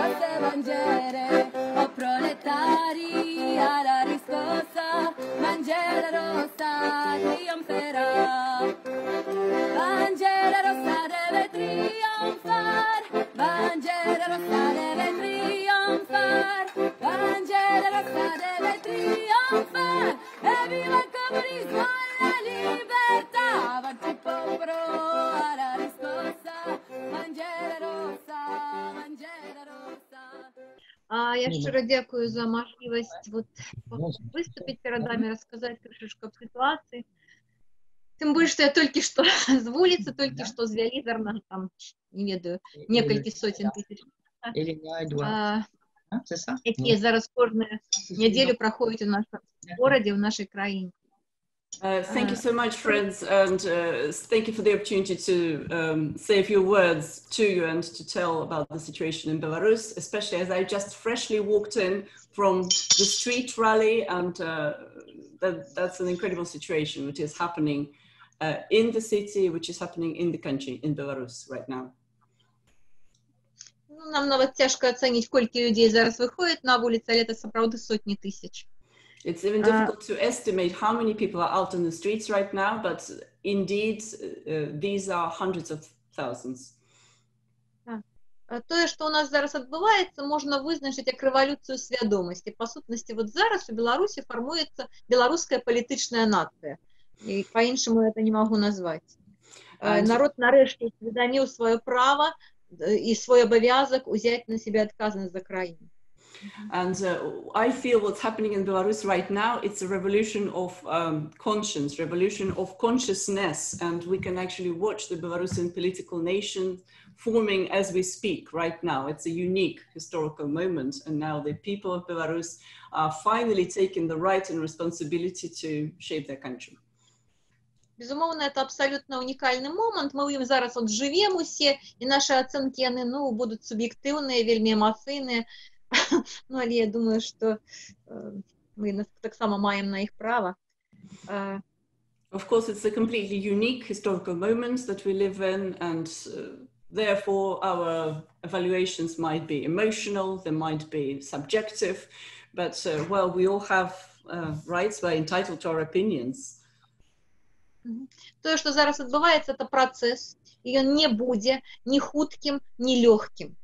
grosse bandiere, o proletari alla riscossa, bandiera rossa trionferà. Bandiera rossa deve trionfar, bandiera rossa deve trionfar, bandiera rossa deve trionfar, e viva il comunismo e la libertà, avanti popolo alla riscossa, bandiera rossa, bandiera rossa. Я щиро дякую за можливість виступити перед вами, розказати трошечки об ситуації. Тем более, что я только что с улицы, только что с велизорно, там, не ведаю, несколько сотен тысяч. Які зараз кожну неділю проходять у нашому городі, в нашій країні. Thank you so much, friends, and thank you for the opportunity to say a few words to you and to tell about the situation in Belarus, especially as I just freshly walked in from the street rally, and that's an incredible situation which is happening in the city, which is happening in the country, in Belarus right now. Ну, нам навіть тяжко оцінити, скільки людей зараз виходить на вулиці, але це, справді, сотні тисяч. It's even difficult to estimate how many people are out in the streets right now, but indeed, these are hundreds of thousands. То, що у нас зараз відбувається, можна визначити як революцію свідомості. По сутності, от зараз у Білорусі формується білоруська політична нація. І по-іншому це не можу назвати. Народ нарешті усвідомив своє право і свій обов'язок взяти на себе відповідальність за країну. And I feel what's happening in Belarus right now, it's a revolution of conscience, revolution of consciousness, and we can actually watch the Belarusian political nation forming as we speak right now. It's a unique historical moment, and now the people of Belarus are finally taking the right and responsibility to shape their country. Безумовно, це абсолютно унікальний момент. Ми їм зараз от живемо усі, і наші оцінки, ну, будуть суб'єктивні, вельми емоційні. Ну, але я думаю, що ми так само маємо на їх право. Of course, it's a completely unique historical moment that we live in, and therefore our evaluations might be emotional, they might be subjective, but well, we all have rights, we're entitled to our opinions. То, що зараз відбувається, це процес, і він не буде ні хутким, ні легким.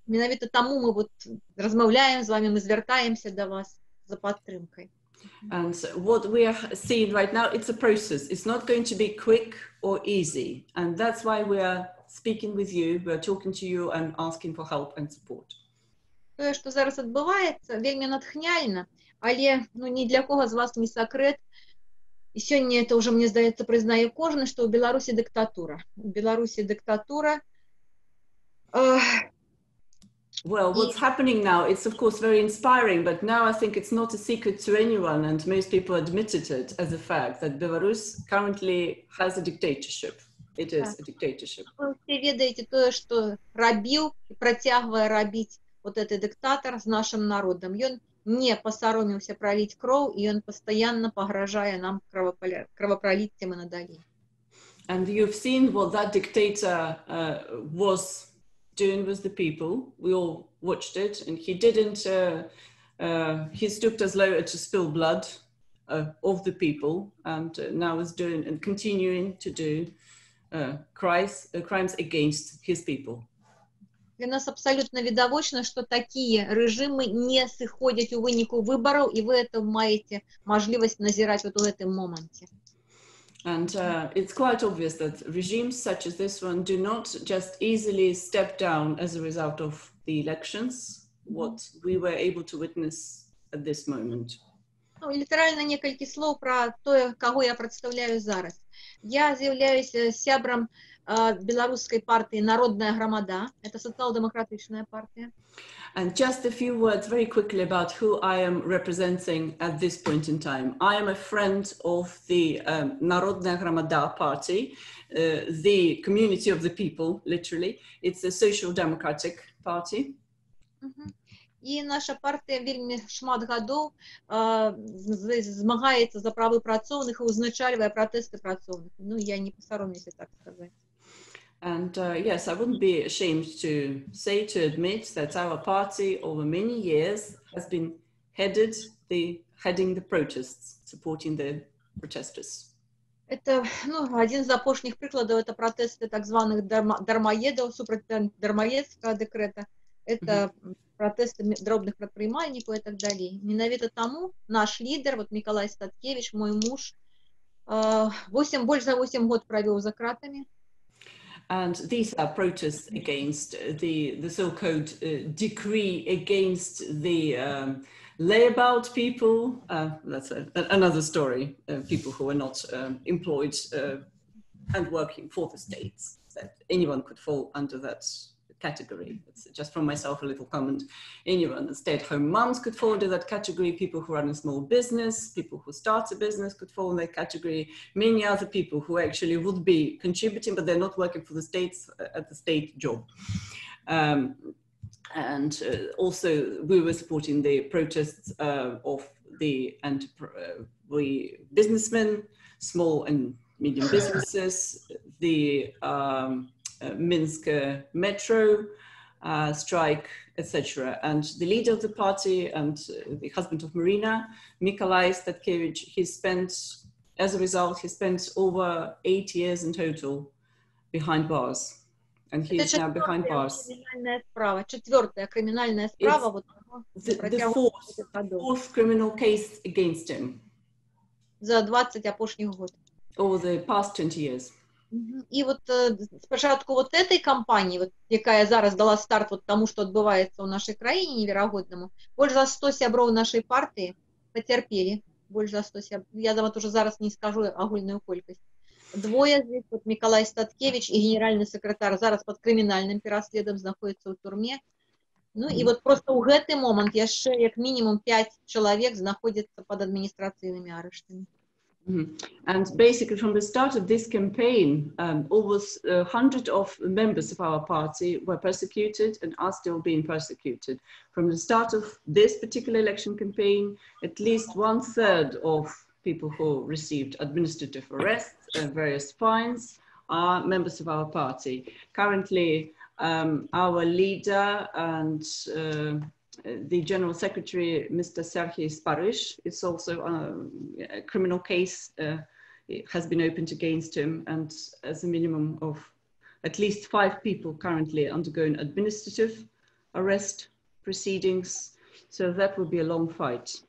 Менавіта тому ми вот розмовляємо з вами, ми звертаємося до вас за підтримкою. And what we are seeing right now, it's a process. It's not going to be quick or easy. And that's why we are speaking with you, we are talking to you and asking for help and support. То, що зараз відбувається, вельми натхняльно, але ну, ні для кого з вас не секрет. І сьогодні це вже, мені здається, признає кожен, що у Білорусі диктатура. У Білорусі диктатура. Well, what's happening now, it's of course very inspiring, but now I think it's not a secret to anyone, and most people admitted it as a fact, that Belarus currently has a dictatorship. It is a dictatorship. Ви всі ведаєте то, що робив і протягує робити вот этот диктатор з нашим народом. Він не посоромився пролить кров, і він постійно погрожає нам кровопролиттям і надалі. And you've seen what that dictator was doing with the people. We all watched it, and he didn't, he stooped as low to spill blood of the people, and now is doing and continuing to do crimes against his people. Для нас абсолютно видовочно, що такі режими не сходять у виніку виборів, і ви це маєте можливість назирати вот у цьому моменті. And it's quite obvious that regimes such as this one do not just easily step down as a result of the elections, what we were able to witness at this moment. Ну, літерально некалькі слов про те, кого я представляю зараз. Я з'являюся сябром белорусской партии «Народная громада». Это социал-демократичная партия. And just a few words very quickly about who I am representing at this point in time. I am a friend of the Народная громада party, the community of the people, literally. It's a social democratic party. І наша партія вельми шмат гадоў змагаецца за правы працоўных і узначальвае пратэсты працоўных. Ну, я не пасаромлюся так сказаць. And yes, I wouldn't be ashamed to say, to admit that our party over many years has been heading the protests, supporting the protesters. Это, ну, один з апошніх прыкладаў это пратэсты так званых дармаедаў супраць дармаедскага дэкрэта. Это пратэсты дробных прадпрымальнікаў і так далей. Менавіта таму наш лідар, вот Миколай Статкевич, мой муж, больш за 8 год правёў за кратамі. And these are protests against the so-called decree against the layabout people. That's another story. People who are not employed and working for the states. That anyone could fall under that category. It's just from myself a little comment. Anyone, stay-at-home moms could fall into that category. People who run a small business, people who start a business could fall in that category. Many other people who actually would be contributing, but they're not working for the states at the state job. And also we were supporting the protests of the businessmen, small and medium businesses, the Minsk metro strike, etc. And the leader of the party and the husband of Marina, Nikolai Statkevich, he spent over 8 years in total behind bars. And he is now behind bars. Четвертая криминальная справа. The fourth criminal case against him. За 20 апошніх год. Over the past 20 years. І от спочатку вот этой кампанії, вот, яка зараз дала старт вот тому, що відбувається у нашій країні невероятному, больше за 100 сябров нашей партии потерпели. Больше за 100 сябров. Я вам уже зараз не скажу агульную колькость. Двое здесь, вот Миколай Статкевич и генеральный секретарь, зараз под криминальным переследом знаходятся в тюрьме. Ну и вот просто у гэты момент яшчэ як минимум 5 человек знаходятся под административными арештами. And basically from the start of this campaign, almost 100 of members of our party were persecuted and are still being persecuted. From the start of this particular election campaign, at least 1/3 of people who received administrative arrests and various fines are members of our party. Currently, our leader and the General Secretary, Mr. Serhiy Sparish, is also a criminal case has been opened against him, and as a minimum of at least 5 people currently undergoing administrative arrest proceedings. So that will be a long fight.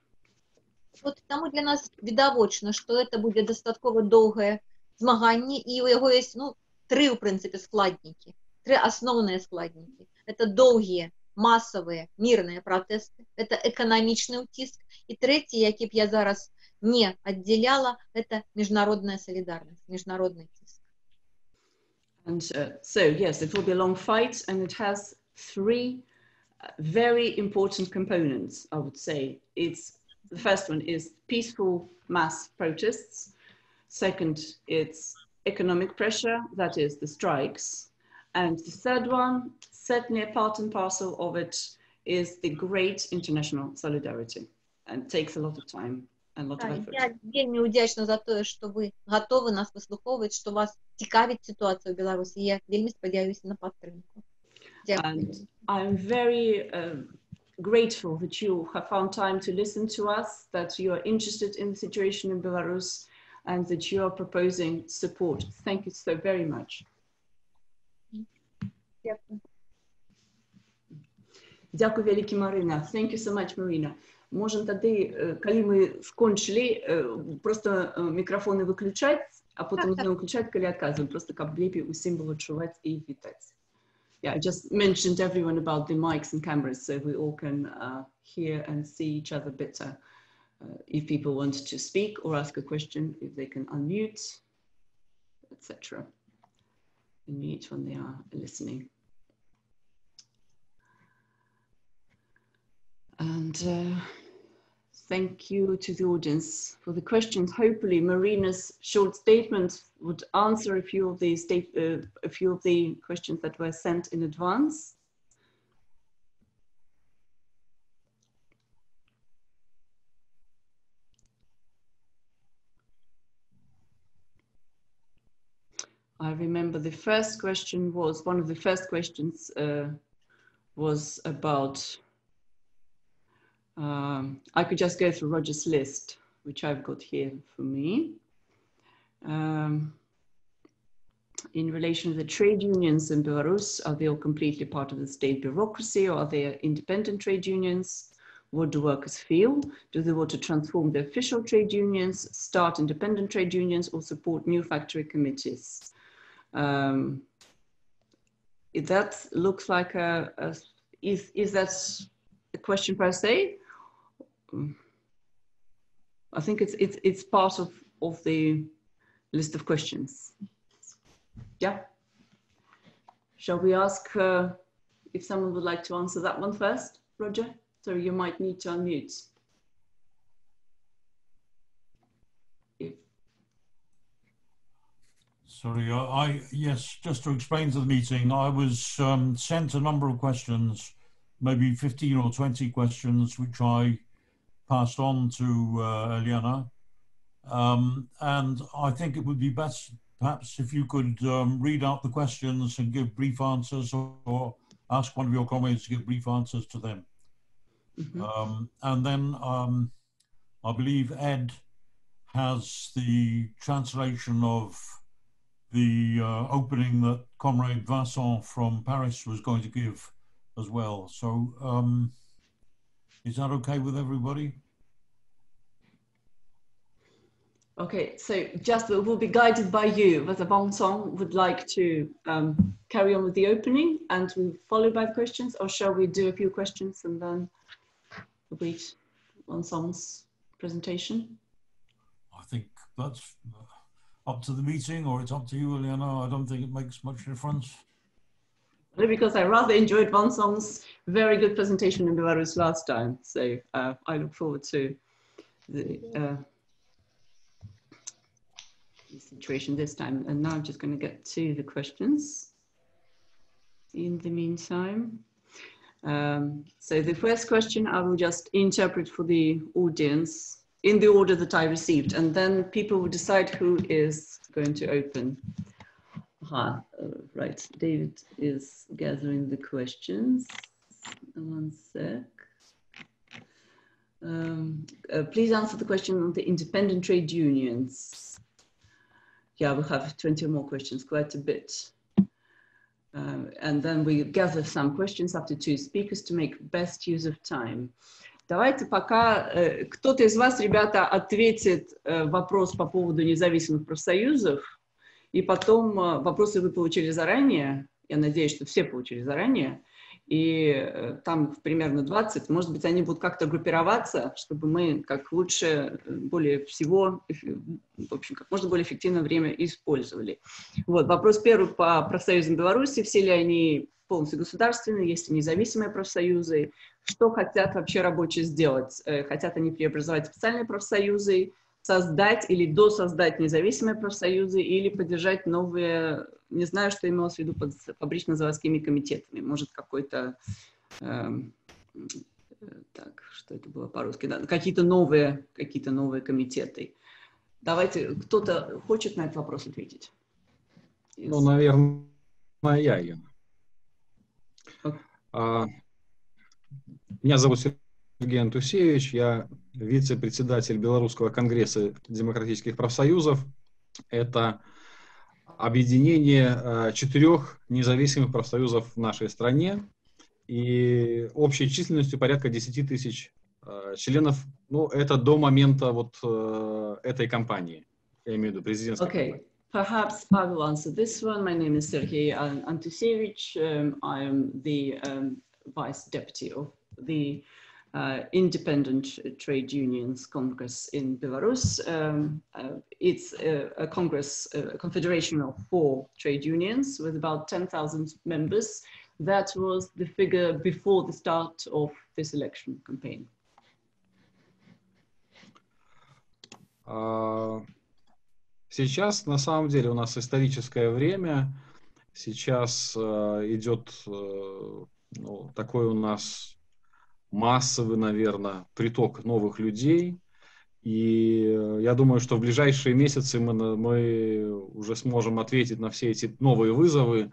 Вот тому для нас відавочна, што это будзе дастаткова доўгае змаганне, і у яго есть, ну, 3, у прынцыпе, складнікі, 3 асноўныя складнікі. Это доўгія, масавыя, мірныя пратэсты, это эканамічны ўціск, і трэці, які б я зараз не аддзяляла, это міжнародная салідарнасць, міжнародны ціск. And so, yes, it will be a long fight, and it has 3 very important components, I would say. The first one is peaceful mass protests. Second, it's economic pressure, that is the strikes. And the third one, certainly a part and parcel of it, is the great international solidarity. And it takes a lot of time and a lot of effort. Я вельмі удзячна за тое, што вы гатовы нас выслухоўваць, што вас цікавіць сітуацыя ў Беларусі. Я вельмі спадзяюся на падтрымку. And I'm very grateful that you have found time to listen to us, that you are interested in the situation in Belarus, and that you are proposing support. Thank you so very much. Дякую вялікі, Марина. Thank you so much, Marina. Можем тады, калі мы скончылі, просто мікрафоны выключаць, а потым зноў включаць, калі адказваем, просто каб лепей усім было чуваць і вітаць. Yeah, I just mentioned everyone about the mics and cameras so we all can hear and see each other better. If people want to speak or ask a question, if they can unmute, etc. Unmute when they are listening. And thank you to the audience for the questions. Hopefully Marina's short statement would answer a few of the questions that were sent in advance. I remember the first question was, one of the first questions was about, I could just go through Roger's list, which I've got here for me. In relation to the trade unions in Belarus, are they all completely part of the state bureaucracy, or are they independent trade unions? What do workers feel? Do they want to transform the official trade unions, start independent trade unions, or support new factory committees? That looks like is that a question per se? I think it's part of the list of questions. Yeah. Shall we ask if someone would like to answer that one first, Roger? So you might need to unmute. Sorry, yes, just to explain to the meeting, I was sent a number of questions, maybe 15 or 20 questions, which I passed on to Eliana. And I think it would be best, perhaps, if you could read out the questions and give brief answers, or ask one of your colleagues to give brief answers to them. Mm-hmm. And then I believe Ed has the translation of the opening that Comrade Vincent from Paris was going to give as well. So is that okay with everybody? Okay, so just we'll be guided by you, whether Vincent would like to carry on with the opening and we'll follow by the questions, or shall we do a few questions and then wait Vincent's presentation? I think that's up to the meeting, or it's up to you, Eliana. I don't think it makes much difference. Because I rather enjoyed Vincent's very good presentation in Belarus last time. So I look forward to the situation this time. And now I'm just going to get to the questions in the meantime. So the first question I will just interpret for the audience in the order that I received, and then people will decide who is going to open. Right, David is gathering the questions. One sec. Please answer the question on the independent trade unions. Yeah, we have 20 more questions, quite a bit. And then we gather some questions up to 2 speakers to make best use of time. Давайте пока кто-то из вас, ребята, ответит вопрос по поводу независимых профсоюзов, и потом вопросы вы получили заранее, я надеюсь, что все получили заранее, и там примерно 20, может быть, они будут как-то группироваться, чтобы мы как лучше, более всего, в общем, как можно более эффективно время использовали. Вот, вопрос первый по профсоюзам Беларуси, все ли они полностью государственные, есть ли независимые профсоюзы, что хотят вообще рабочие сделать, хотят они преобразовать специальные профсоюзы, создать или досоздать независимые профсоюзы или поддержать новые, не знаю, что имелось в виду под фабрично-заводскими комитетами, может какой-то, так, что это было по-русски, да, какие-то новые комитеты. Давайте, кто-то хочет на этот вопрос ответить? Ну, наверное, я, Яна. Меня зовут Сергей Антусевич, я вице-председатель Белорусского конгресса демократических профсоюзов. Это объединение 4 независимых профсоюзов в нашей стране и общей численностью порядка 10 тысяч членов. Ну, это до момента вот этой кампании, я имею в виду президентской кампании. Perhaps I will answer this one. My name is Sergei Antusevich. I am the Vice Deputy of the Independent Trade Unions Congress in Belarus. It's a congress, a confederation of 4 trade unions with about 10,000 members. That was the figure before the start of this election campaign. Сейчас, на самом деле, у нас историческое время. Сейчас идет такой у нас массовый, наверное, приток новых людей. И я думаю, что в ближайшие месяцы мы уже сможем ответить на все эти новые вызовы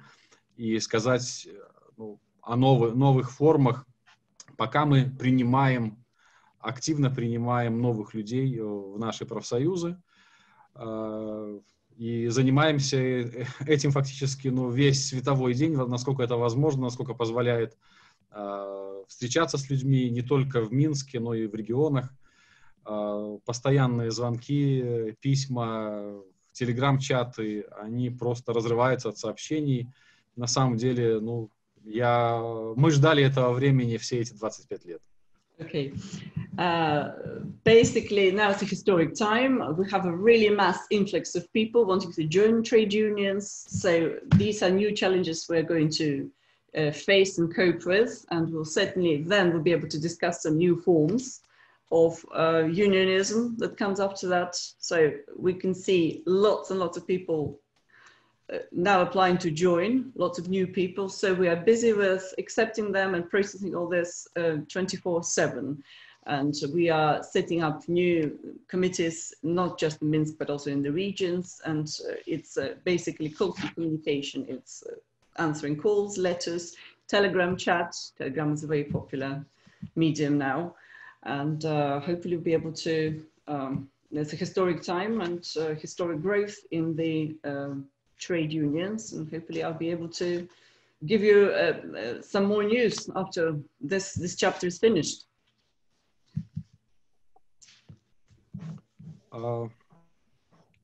и сказать о новых формах, пока мы активно принимаем новых людей в наши профсоюзы и занимаемся этим фактически весь световой день, насколько это возможно, насколько позволяет встречаться с людьми не только в Минске, но и в регионах. Постоянные звонки, письма, телеграм-чаты, они просто разрываются от сообщений. На самом деле, мы ждали этого времени все эти 25 лет. Okay. Basically, now it's a historic time. We have a really mass influx of people wanting to join trade unions. So these are new challenges we're going to face and cope with. And we'll certainly then we'll be able to discuss some new forms of unionism that comes up to that. So we can see lots and lots of people now applying to join, lots of new people. So we are busy with accepting them and processing all this 24/7. And we are setting up new committees, not just in Minsk, but also in the regions. And it's basically constant communication. It's answering calls, letters, Telegram chat. Telegram is a very popular medium now. And hopefully we'll be able to, there's a historic time and historic growth in the trade unions, and hopefully I'll be able to give you some more news after this chapter is finished.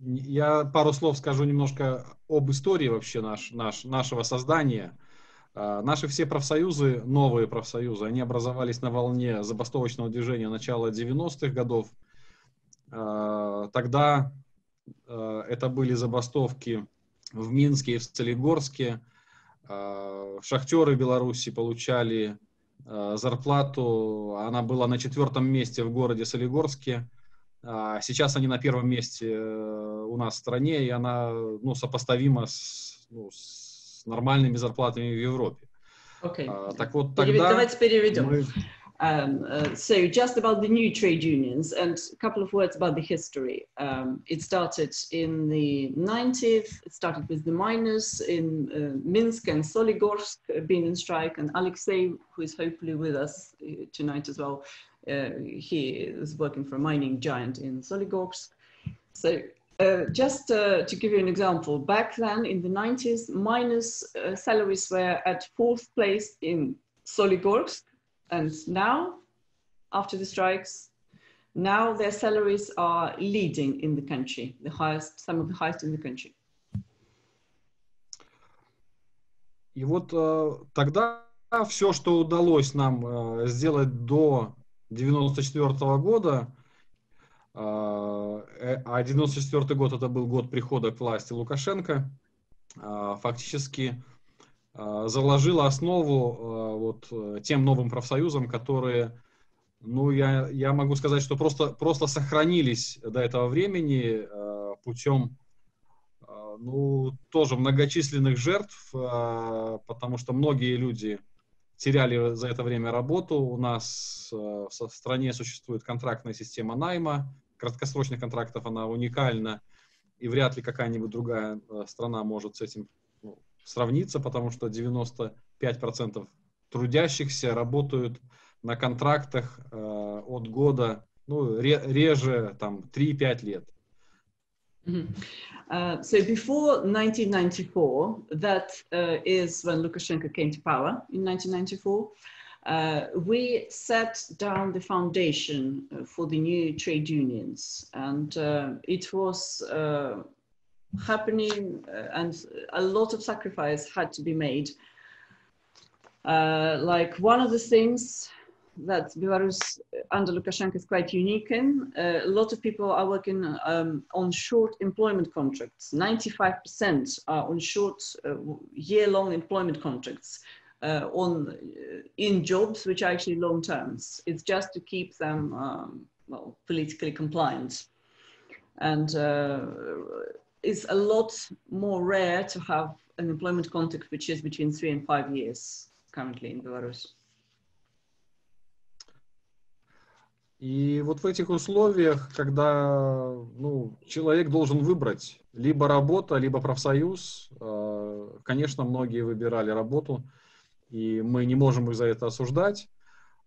Я пару слов скажу немножко об истории вообще нашего создания. Наши все профсоюзы, новые профсоюзы, они образовались на волне забастовочного движения начала 90-х годов. Тогда это были забастовки в Минске и в Солигорске. Шахтеры Беларуси получали зарплату, она была на 4-м месте в городе Солигорске. Сейчас они на 1-м месте у нас в стране, и она сопоставима с нормальными зарплатами в Европе. Okay. Так вот, тогда давайте переведем. So just about the new trade unions and a couple of words about the history. It started in the 90s. It started with the miners in Minsk and Soligorsk being in strike, and Alexei, who is hopefully with us tonight as well, he is working for a mining giant in Soligorsk. So just to give you an example, back then in the 90s, miners' salaries were at 4th place in Soligorsk. And now, after the strikes, now their salaries are leading in the country, some of the highest in the country. И вот тогда все, что удалось нам сделать до 94-го года, а 94-й год это был год прихода к власти Лукашенко, фактически заложила основу тем новым профсоюзам, которые, я могу сказать, что просто сохранились до этого времени путем, тоже многочисленных жертв, потому что многие люди теряли за это время работу. У нас в стране существует контрактная система найма, краткосрочных контрактов, она уникальна, и вряд ли какая-нибудь другая страна может с этим сравниться, потому что 95% трудящихся работают на контрактах от года, реже там 3-5 лет. So before 1994, that is when Lukashenko came to power in 1994, we set down the foundation for the new trade unions, and it was happening, and a lot of sacrifice had to be made. Like one of the things that Belarus under Lukashenko is quite unique in, a lot of people are working on short employment contracts. 95% are on short year-long employment contracts in jobs which are actually long terms. It's just to keep them politically compliant. And it's a lot more rare to have an employment contract which is between 3 and 5 years currently in Belarus. И вот в этих условиях, когда человек должен выбрать либо работа, либо профсоюз, конечно, многие выбирали работу, и мы не можем их за это осуждать,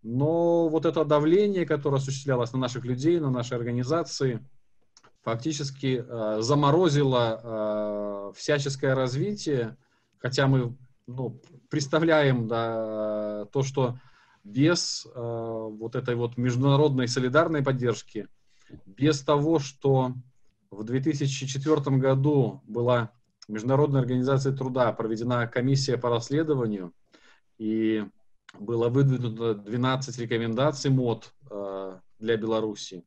но вот это давление, которое осуществлялось на наших людей, на наши организации, фактически заморозило всяческое развитие, хотя мы представляем то, что без вот этой вот международной солидарной поддержки, без того, что в 2004 году была Международная организация труда, проведена комиссия по расследованию, и было выдвинуто 12 рекомендаций МОД для Беларуси.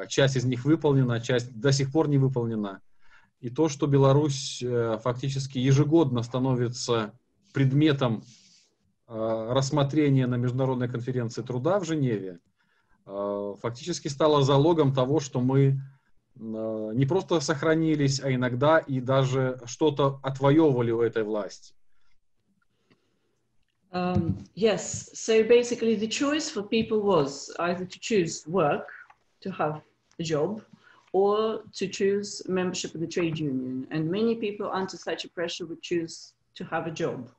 Часть из них выполнена, часть до сих пор не выполнена. И то, что Беларусь фактически ежегодно становится предметом рассмотрения на Международной конференции труда в Женеве, фактически стало залогом того, что мы не просто сохранились, а иногда и даже что-то отвоевывали у этой власти. Yes, so basically the choice for people was either to choose work, to have a job, or to choose membership of the trade union. And many people under such a pressure would choose to have a job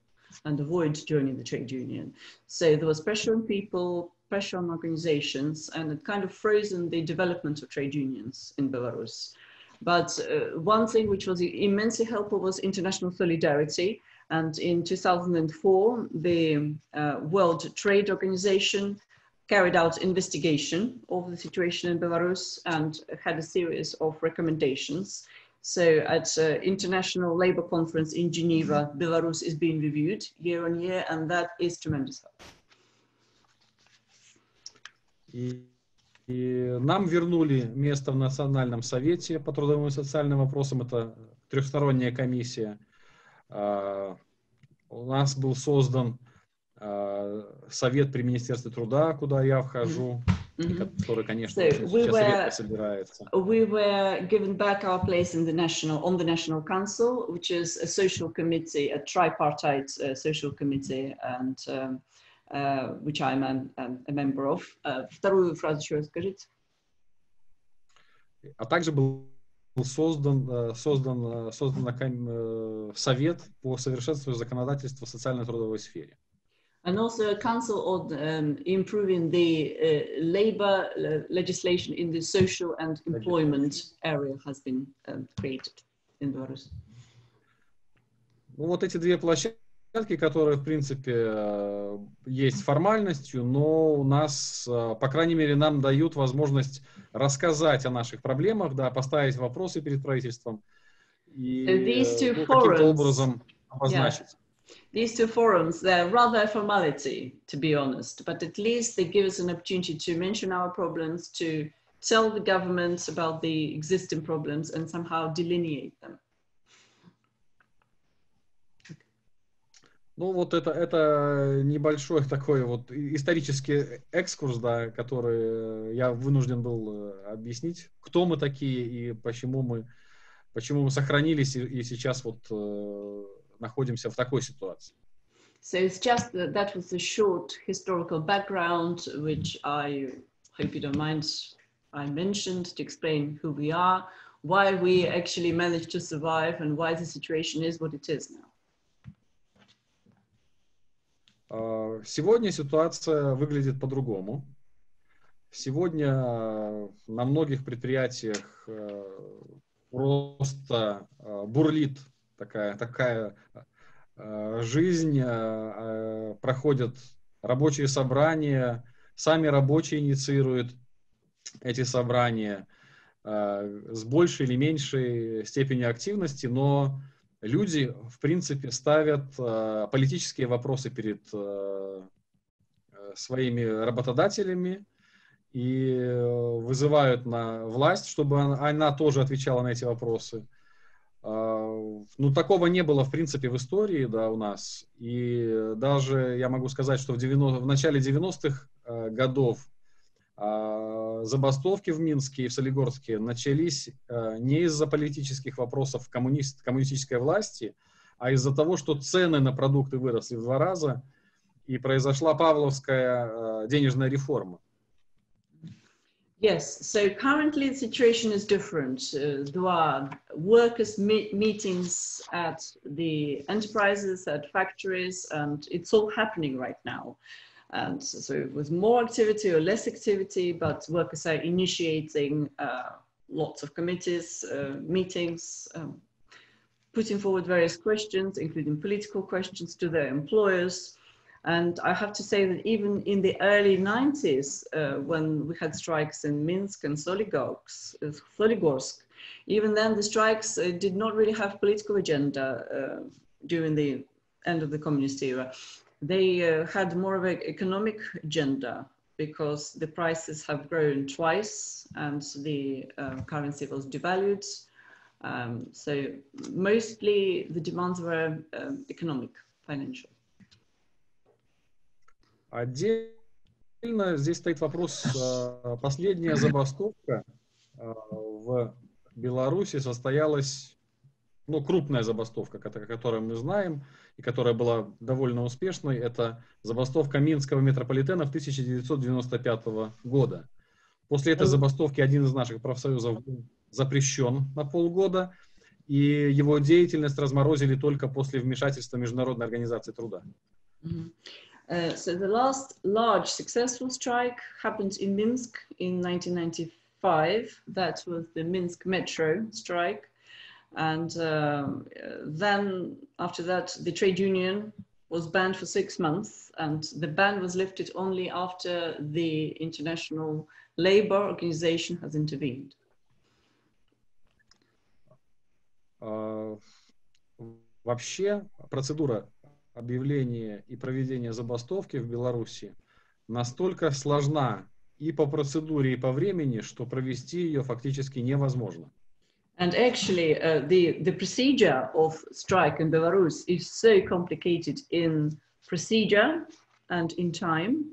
and avoid joining the trade union. So there was pressure on people, pressure on organizations, and it kind of frozen the development of trade unions in Belarus. But one thing which was immensely helpful was international solidarity. And in 2004, the World Trade Organization carried out investigation of the situation in Belarus and had a series of recommendations. So at International Labour Conference in Geneva, Belarus is being reviewed year on year, and that is tremendous help. И нам вернули место в Национальном совете по трудовым и социальным вопросам. Это трехсторонняя комиссия. У нас был создан совет при Министерстве труда, куда я вхожу, который, конечно, сейчас редко собирается. We were given back our place in the on the National Council, which is a social committee, a tripartite social committee, and which I'm a member of. Вторую фразу еще расскажите. А также был создан совет по совершенствованию законодательства в социально-трудовой сфере. And also a council on improving the labor legislation in the social and employment area has been created in Belarus. Ну, вот эти две площадки, которые, в принципе, есть формальностью, но у нас, по крайней мере, нам дают возможность рассказать о наших проблемах, да, поставить вопросы перед правительством и каким-то образом обозначить. These two forums, they're rather a formality, to be honest, but at least they give us an opportunity to mention our problems, to tell the government about the existing problems and somehow delineate them. Ну, вот это небольшой такой вот исторический экскурс, да, который я вынужден был объяснить, кто мы такие и почему мы сохранились и сейчас вот находимся в такой ситуации. So it's just that was a short historical background, which I hope you don't mind I mentioned to explain who we are, why we actually managed to survive, and why the situation is what it is now. Сегодня ситуация выглядит по-другому. Сегодня на многих предприятиях просто бурлит такая жизнь, проходят рабочие собрания, сами рабочие инициируют эти собрания с большей или меньшей степенью активности, но люди, в принципе, ставят политические вопросы перед своими работодателями и вызывают на власть, чтобы она тоже отвечала на эти вопросы. Ну, такого не было, в принципе, в истории, да, у нас. И даже я могу сказать, что в начале 90-х годов забастовки в Минске и в Солигорске начались не из-за политических вопросов коммунистической власти, а из-за того, что цены на продукты выросли в 2 раза, и произошла павловская денежная реформа. Yes, so currently the situation is different. There are workers' meetings at the enterprises, at factories, and it's all happening right now. And so with more activity or less activity, but workers are initiating lots of committees, meetings, putting forward various questions, including political questions to their employers. And I have to say that even in the early 90s, when we had strikes in Minsk and Soligorsk, even then the strikes did not really have political agenda during the end of the communist era. They had more of an economic agenda because the prices have grown twice and the currency was devalued. So mostly the demands were economic, financial. Отдельно здесь стоит вопрос, последняя забастовка в Беларуси состоялась, ну, крупная забастовка, которую мы знаем, и которая была довольно успешной, это забастовка Минского метрополитена в 1995 года. После этой забастовки один из наших профсоюзов был запрещен на полгода, и его деятельность разморозили только после вмешательства Международной организации труда. So the last large successful strike happened in Minsk in 1995. That was the Minsk Metro strike. And then after that, the trade union was banned for 6 months. And the ban was lifted only after the International Labour Organization has intervened. Вообще процедура объявления и проведения забастовки в Беларуси настолько сложна и по процедуре, и по времени, что провести ее фактически невозможно. And actually, the procedure of strike in Belarus is so complicated in procedure and in time,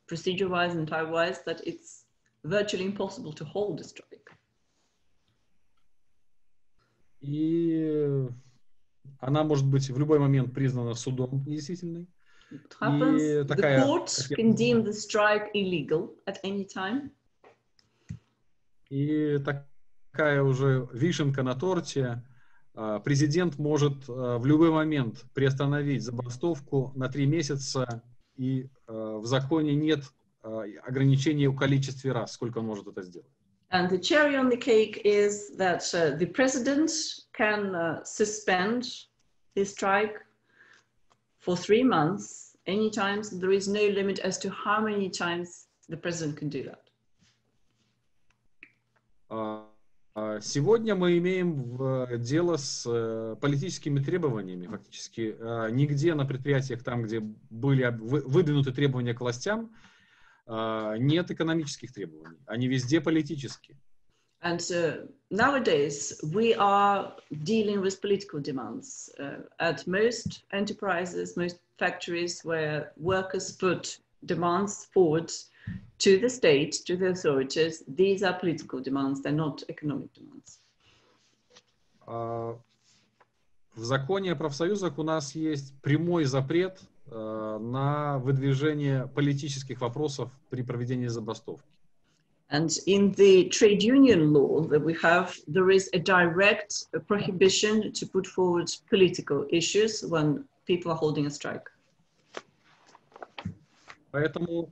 procedure-wise and time-wise, that it's virtually impossible to hold a strike. И она может быть в любой момент признана судом недействительной. The court can deem the strike illegal at any time. И такая уже вишенка на торте. Президент может в любой момент приостановить забастовку на 3 месяца, и в законе нет ограничения в количестве раз, сколько он может это сделать. And the cherry on the cake is that the president can suspend the strike for 3 months, anytime. There is no limit as to how many times the president can do that. Сегодня мы имеем дело с политическими требованиями. Фактически нигде на предприятиях, там, где были выдвинуты требования к властям, нет экономических требований. Они везде политические. And nowadays we are dealing with political demands at most enterprises, most factories where workers put demands forward to the state, to the authorities. These are political demands, they're not economic demands. В законе о профсоюзах у нас есть прямой запрет на выдвижение политических вопросов при проведении забастовки. And in the trade union law that we have, there is a direct prohibition to put forward political issues when people are holding a strike. Поэтому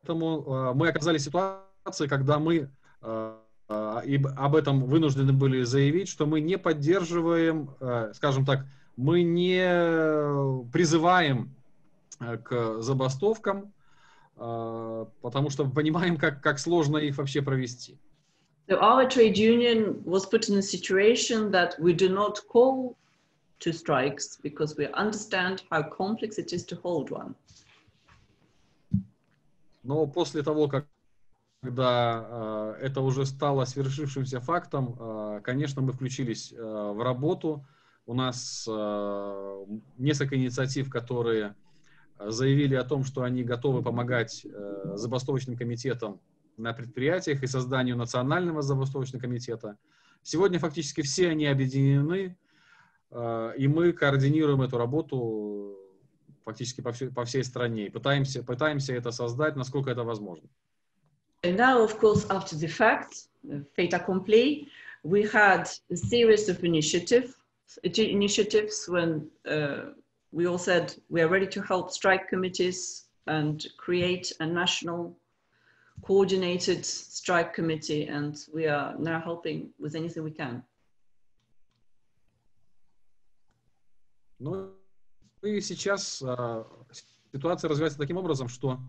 мы оказались в ситуации, когда мы об этом вынуждены были заявить, что мы не поддерживаем, скажем так, мы не призываем к забастовкам, потому что понимаем, как сложно их вообще провести. So our trade union was put in a situation that we do not call to strikes because we understand how complex it is to hold one. Но после того, когда это уже стало свершившимся фактом, конечно, мы включились в работу. У нас несколько инициатив, которые заявили о том, что они готовы помогать забастовочным комитетам на предприятиях и созданию национального забастовочного комитета. Сегодня фактически все они объединены, и мы координируем эту работу фактически по всей стране и пытаемся это создать, насколько это возможно. now, of course, after the fact, fait accompli, we had a series of initiatives when we all said we are ready to help strike committees and create a national coordinated strike committee, and we are now helping with anything we can. Ну и сейчас ситуация развивается таким образом, что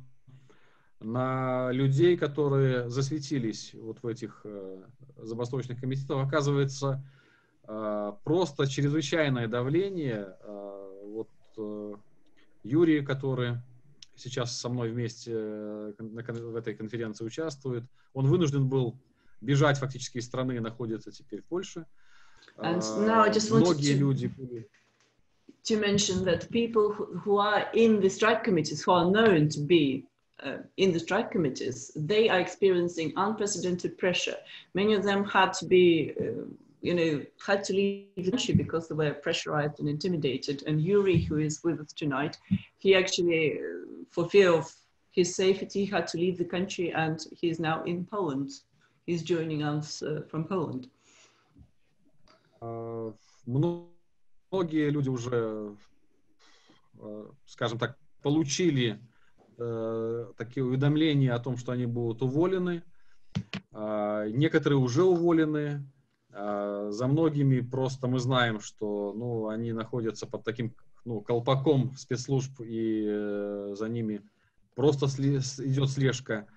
на людей, которые засветились вот в этих забастовочных комитетах, оказывается просто чрезвычайное давление. Вот Юрий, который сейчас со мной вместе в этой конференции участвует, он вынужден был бежать фактически из страны и находится теперь в Польше. Многие люди... To mention that people who are in the strike committees, who are known to be in the strike committees, they are experiencing unprecedented pressure. Many of them had to be, had to leave the country because they were pressurized and intimidated. And Yuri, who is with us tonight, he actually, for fear of his safety, had to leave the country, and he is now in Poland. He's joining us from Poland. Многие люди уже, скажем так, получили такие уведомления о том, что они будут уволены. Некоторые уже уволены. За многими просто мы знаем, что они находятся под таким колпаком спецслужб, и за ними просто идет слежка.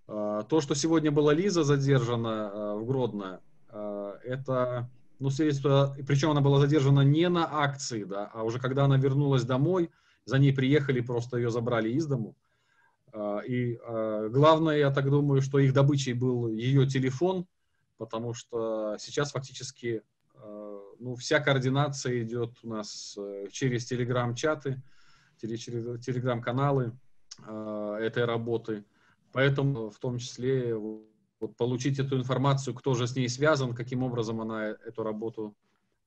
То, что сегодня была Лиза задержана в Гродно, это... свидетельство, причем она была задержана не на акции, да, а уже когда она вернулась домой, за ней приехали, просто ее забрали из дому. И главное, я так думаю, что их добычей был ее телефон, потому что сейчас фактически вся координация идет у нас через телеграм-чаты, через телеграм-каналы этой работы. Поэтому в том числе... получить эту информацию, кто же с ней связан, каким образом она эту работу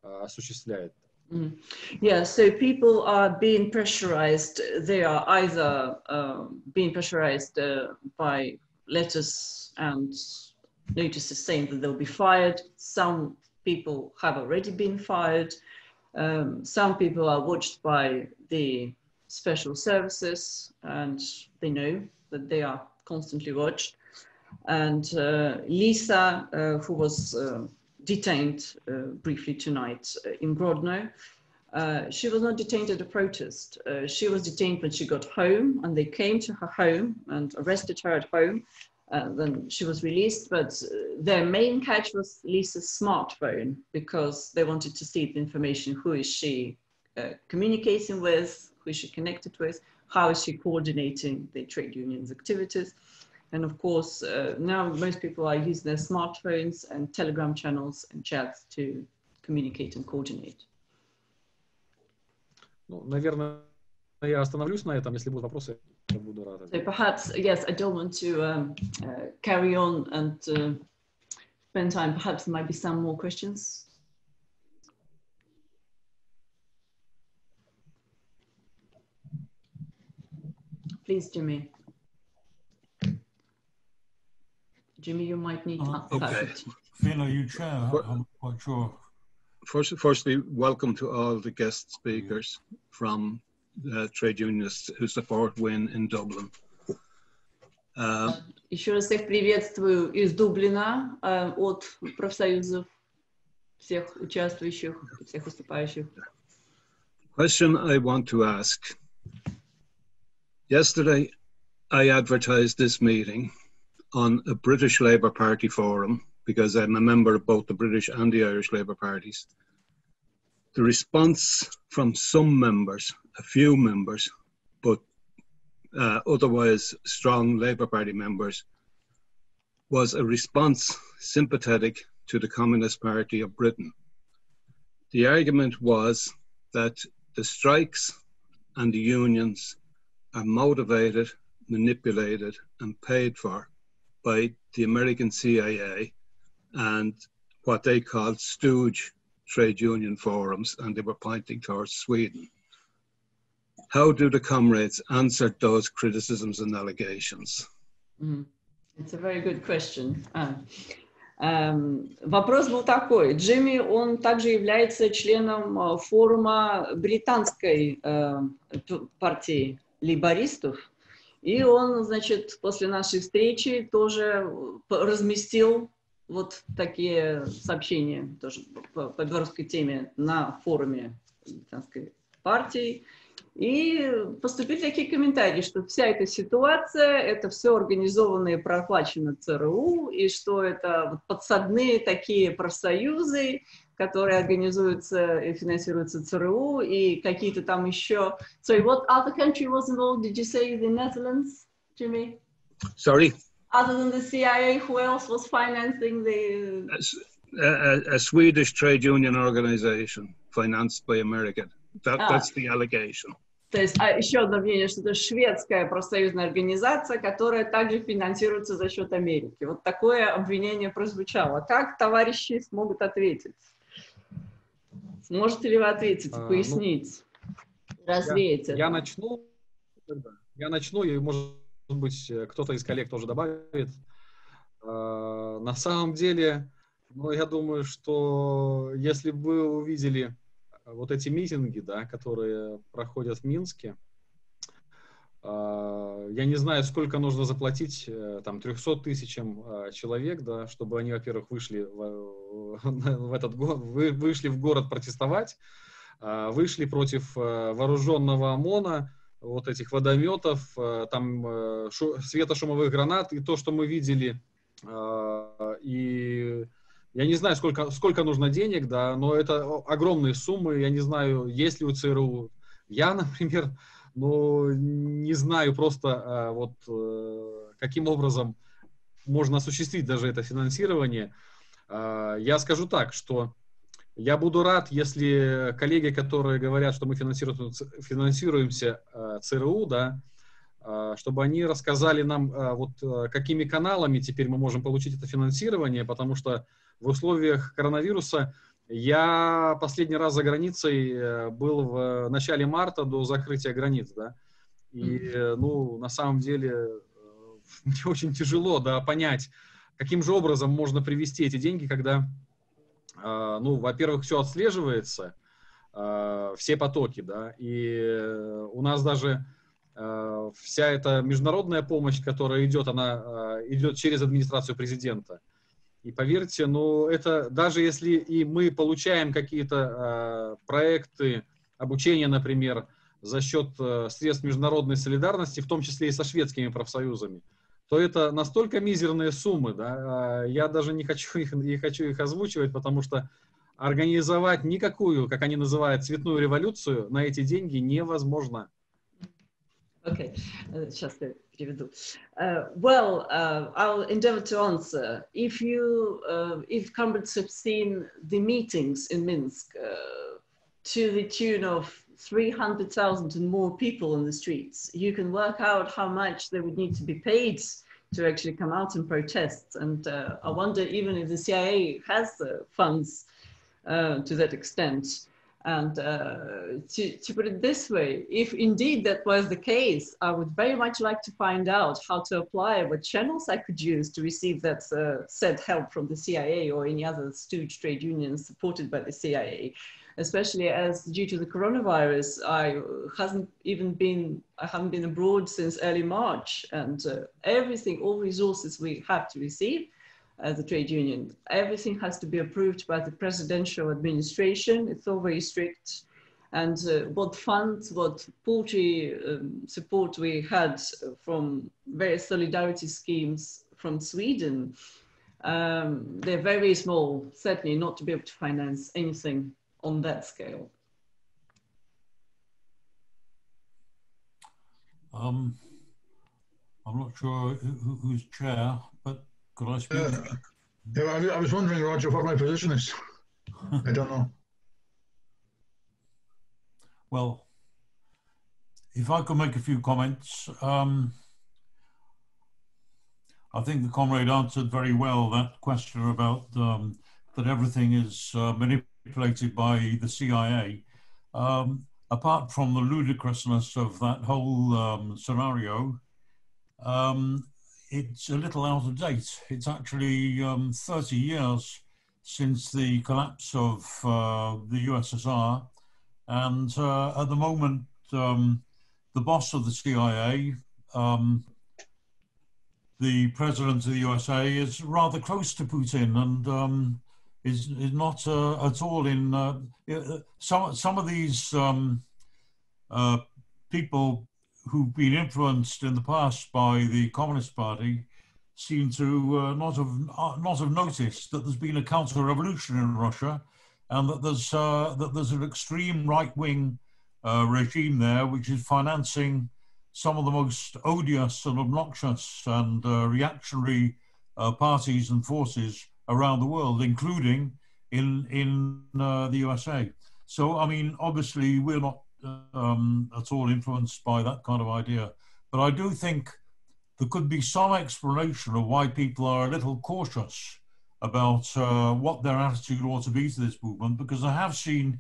осуществляет. Yeah, so people are being pressurized. They are either being pressurized by letters and notices saying that they'll be fired. Some people have already been fired. Some people are watched by the special services, and they know that they are constantly watched. And Lisa, who was detained briefly tonight in Grodno, she was not detained at a protest. She was detained when she got home, and they came to her home and arrested her at home. Then she was released, but their main catch was Lisa's smartphone, because they wanted to see the information. Who is she communicating with? Who is she connected with? How is she coordinating the trade union's activities? And of course, now most people are using their smartphones and Telegram channels and chats to communicate and coordinate. Наверное, я остановлюсь на этом. Если будут вопросы, я буду рад. So perhaps, yes, I don't want to carry on and spend time. Perhaps there might be some more questions. Please, Jimmy. Jimmy, you might need to... Okay. Phil, are you chair? I'm quite sure. Firstly, welcome to all the guest speakers from trade unionists who support WIN in Dublin. Еще раз всех приветствую из Дублина от профсоюзов, всех участвующих, всех выступающих. Question I want to ask. Yesterday, I advertised this meeting on a British Labour Party forum, because I'm a member of both the British and the Irish Labour parties. The response from some members, a few members, but otherwise strong Labour Party members, was a response sympathetic to the Communist Party of Britain. The argument was that the strikes and the unions are motivated, manipulated, and paid for by the American CIA and what they called stooge trade union forums, and they were pointing towards Sweden. How do the comrades answer those criticisms and allegations? It's a very good question. Вопрос был такой. Джимми, он также является членом форума британской партии лейбористов. И он, значит, после нашей встречи тоже разместил вот такие сообщения тоже по белорусской теме на форуме британской партии. И поступили такие комментарии, что вся эта ситуация, это все организовано и проплачено ЦРУ, и что это вот подсадные такие профсоюзы, которые организуются и финансируются ЦРУ, и какие-то там еще... Sorry, what other country was involved? Did you say the Netherlands, Jimmy? Sorry? Other than the CIA, who else was financing the... A Swedish trade union organization financed by America. That's the allegation. То есть еще одно мнение, что это шведская профсоюзная организация, которая также финансируется за счет Америки. Вот такое обвинение прозвучало. Как товарищи смогут ответить? Сможете ли вы ответить, пояснить, развеять это? Я начну, и, может быть, кто-то из коллег тоже добавит. На самом деле, я думаю, что если бы вы увидели вот эти митинги, да, которые проходят в Минске, я не знаю, сколько нужно заплатить там 300 тысячам человек, да, чтобы они, во-первых, вышли в этот город, вышли в город протестовать, вышли против вооруженного ОМОНа, вот этих водометов, там светошумовых гранат, и то, что мы видели, и я не знаю, сколько нужно денег, да, но это огромные суммы. Я не знаю, есть ли у ЦРУ. Я, например, не знаю просто, каким образом можно осуществить даже это финансирование. Я скажу так, что я буду рад, если коллеги, которые говорят, что мы финансируемся ЦРУ, да, чтобы они рассказали нам, какими каналами теперь мы можем получить это финансирование, потому что в условиях коронавируса я последний раз за границей был в начале марта до закрытия границ, да, и, на самом деле мне очень тяжело, да, понять, каким же образом можно привести эти деньги, когда, во-первых, все отслеживается, все потоки, да, и у нас даже вся эта международная помощь, которая идет, она идет через администрацию президента. И поверьте, это даже если и мы получаем какие-то проекты обучения, например, за счет средств международной солидарности, в том числе и со шведскими профсоюзами, то это настолько мизерные суммы, да, я даже не хочу их озвучивать, потому что организовать никакую, как они называют, цветную революцию на эти деньги невозможно. Okay, сейчас я переведу. Well, I'll endeavor to answer. If comrades have seen the meetings in Minsk to the tune of 300,000 and more people in the streets, you can work out how much they would need to be paid to actually come out and protest. And I wonder even if the CIA has funds to that extent. And to put it this way, if indeed that was the case, I would very much like to find out how to apply, what channels I could use to receive that said help from the CIA or any other stooge trade unions supported by the CIA, especially as due to the coronavirus, I haven't been abroad since early March, and everything, all resources we have to receive as a trade union, everything has to be approved by the presidential administration. It's all very strict. And what funds, what paltry support we had from various solidarity schemes from Sweden, they're very small, certainly not to be able to finance anything on that scale. I'm not sure who's chair, but could I speak? I was wondering, Roger, what my position is. I don't know. Well, if I could make a few comments, I think the comrade answered very well that question about that everything is manipulated by the CIA. Apart from the ludicrousness of that whole scenario, it's a little out of date. It's actually 30 years since the collapse of the USSR. And at the moment, the boss of the CIA, the president of the USA, is rather close to Putin and is not at all in some of these people who've been influenced in the past by the Communist Party seem to not have noticed that there's been a counter-revolution in Russia, and that there's an extreme right-wing regime there which is financing some of the most odious and obnoxious and reactionary parties and forces around the world, including in the USA. So, I mean, obviously, we're not at all influenced by that kind of idea. But I do think there could be some explanation of why people are a little cautious about what their attitude ought to be to this movement, because I have seen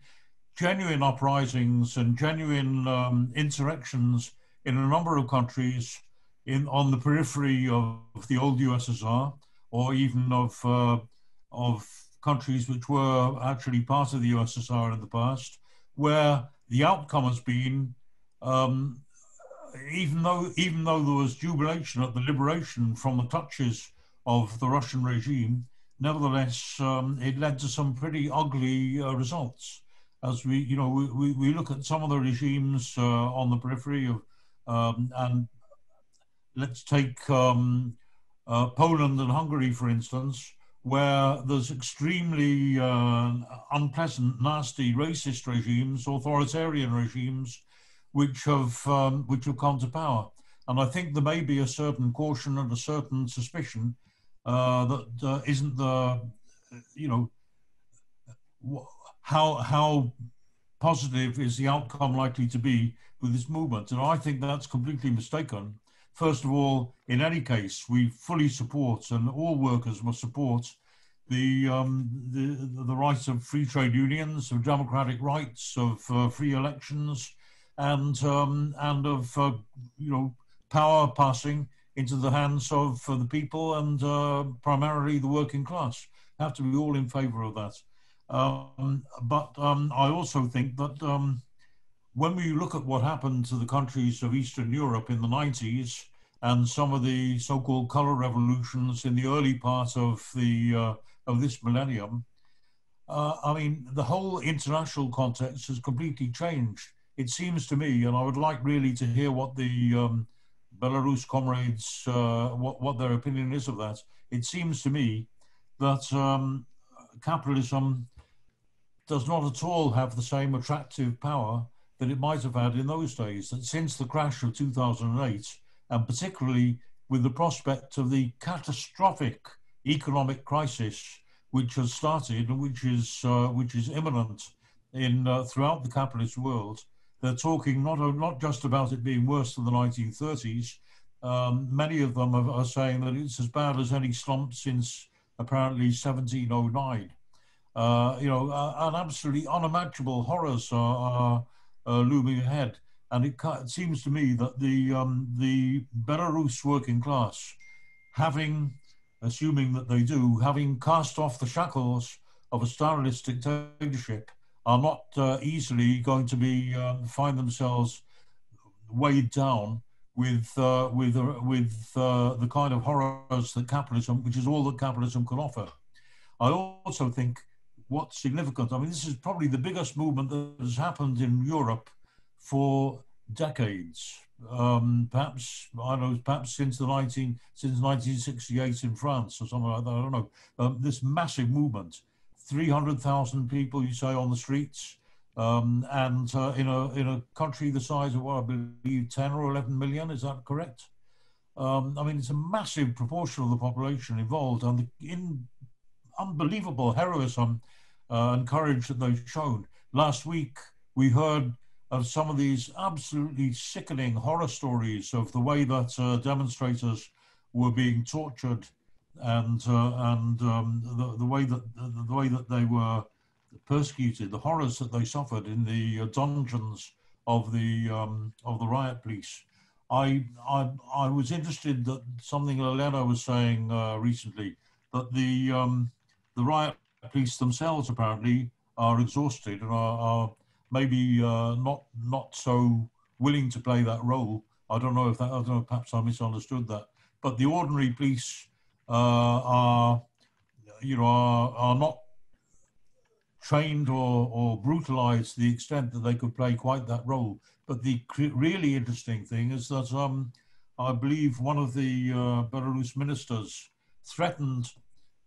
genuine uprisings and genuine insurrections in a number of countries on the periphery of the old USSR, or even of countries which were actually part of the USSR in the past, where the outcome has been, even though there was jubilation at the liberation from the clutches of the Russian regime, nevertheless, it led to some pretty ugly results. As we look at some of the regimes on the periphery of, and let's take Poland and Hungary, for instance, where there's extremely unpleasant, nasty, racist regimes, authoritarian regimes, which have come to power. And I think there may be a certain caution and a certain suspicion that isn't the, how positive is the outcome likely to be with this movement. And I think that's completely mistaken. First of all, in any case, we fully support, and all workers must support, the rights of free trade unions, of democratic rights, of free elections, and of power passing into the hands of the people and primarily the working class. Have to be all in favour of that. But I also think that when we look at what happened to the countries of Eastern Europe in the 90s and some of the so-called colour revolutions in the early part of this millennium, I mean, the whole international context has completely changed. It seems to me, and I would like really to hear what the Belarus comrades, what their opinion is of that. It seems to me that capitalism does not at all have the same attractive power that it might have had in those days. That since the crash of 2008, and particularly with the prospect of the catastrophic economic crisis which has started and which is imminent in throughout the capitalist world, they're talking not just about it being worse than the 1930s. Many of them are saying that it's as bad as any slump since apparently 1709. And absolutely unimaginable horrors are looming ahead. And it seems to me that the Belarus working class, assuming that they do, having cast off the shackles of a Stalinist dictatorship, are not easily going to find themselves weighed down with the kind of horrors that capitalism, which is all that capitalism can offer. I also think what's significant, I mean, this is probably the biggest movement that has happened in Europe for decades. Perhaps since 1968 in France or something like that. I don't know. This massive movement, 300,000 people, you say, on the streets, and in a country the size of, what, I believe 10 or 11 million. Is that correct? I mean, it's a massive proportion of the population involved, and in unbelievable heroism and courage that they've shown. Last week, we heard of some of these absolutely sickening horror stories of the way that demonstrators were being tortured, and the way that they were persecuted, the horrors that they suffered in the dungeons of the riot police. I was interested that something Elena was saying recently, that the riot police themselves apparently are exhausted and are maybe not so willing to play that role. I don't know if that, I don't know, perhaps I misunderstood that. But the ordinary police are, you know, are not trained or brutalized to the extent that they could play quite that role. But the really interesting thing is that I believe one of the Belarus ministers threatened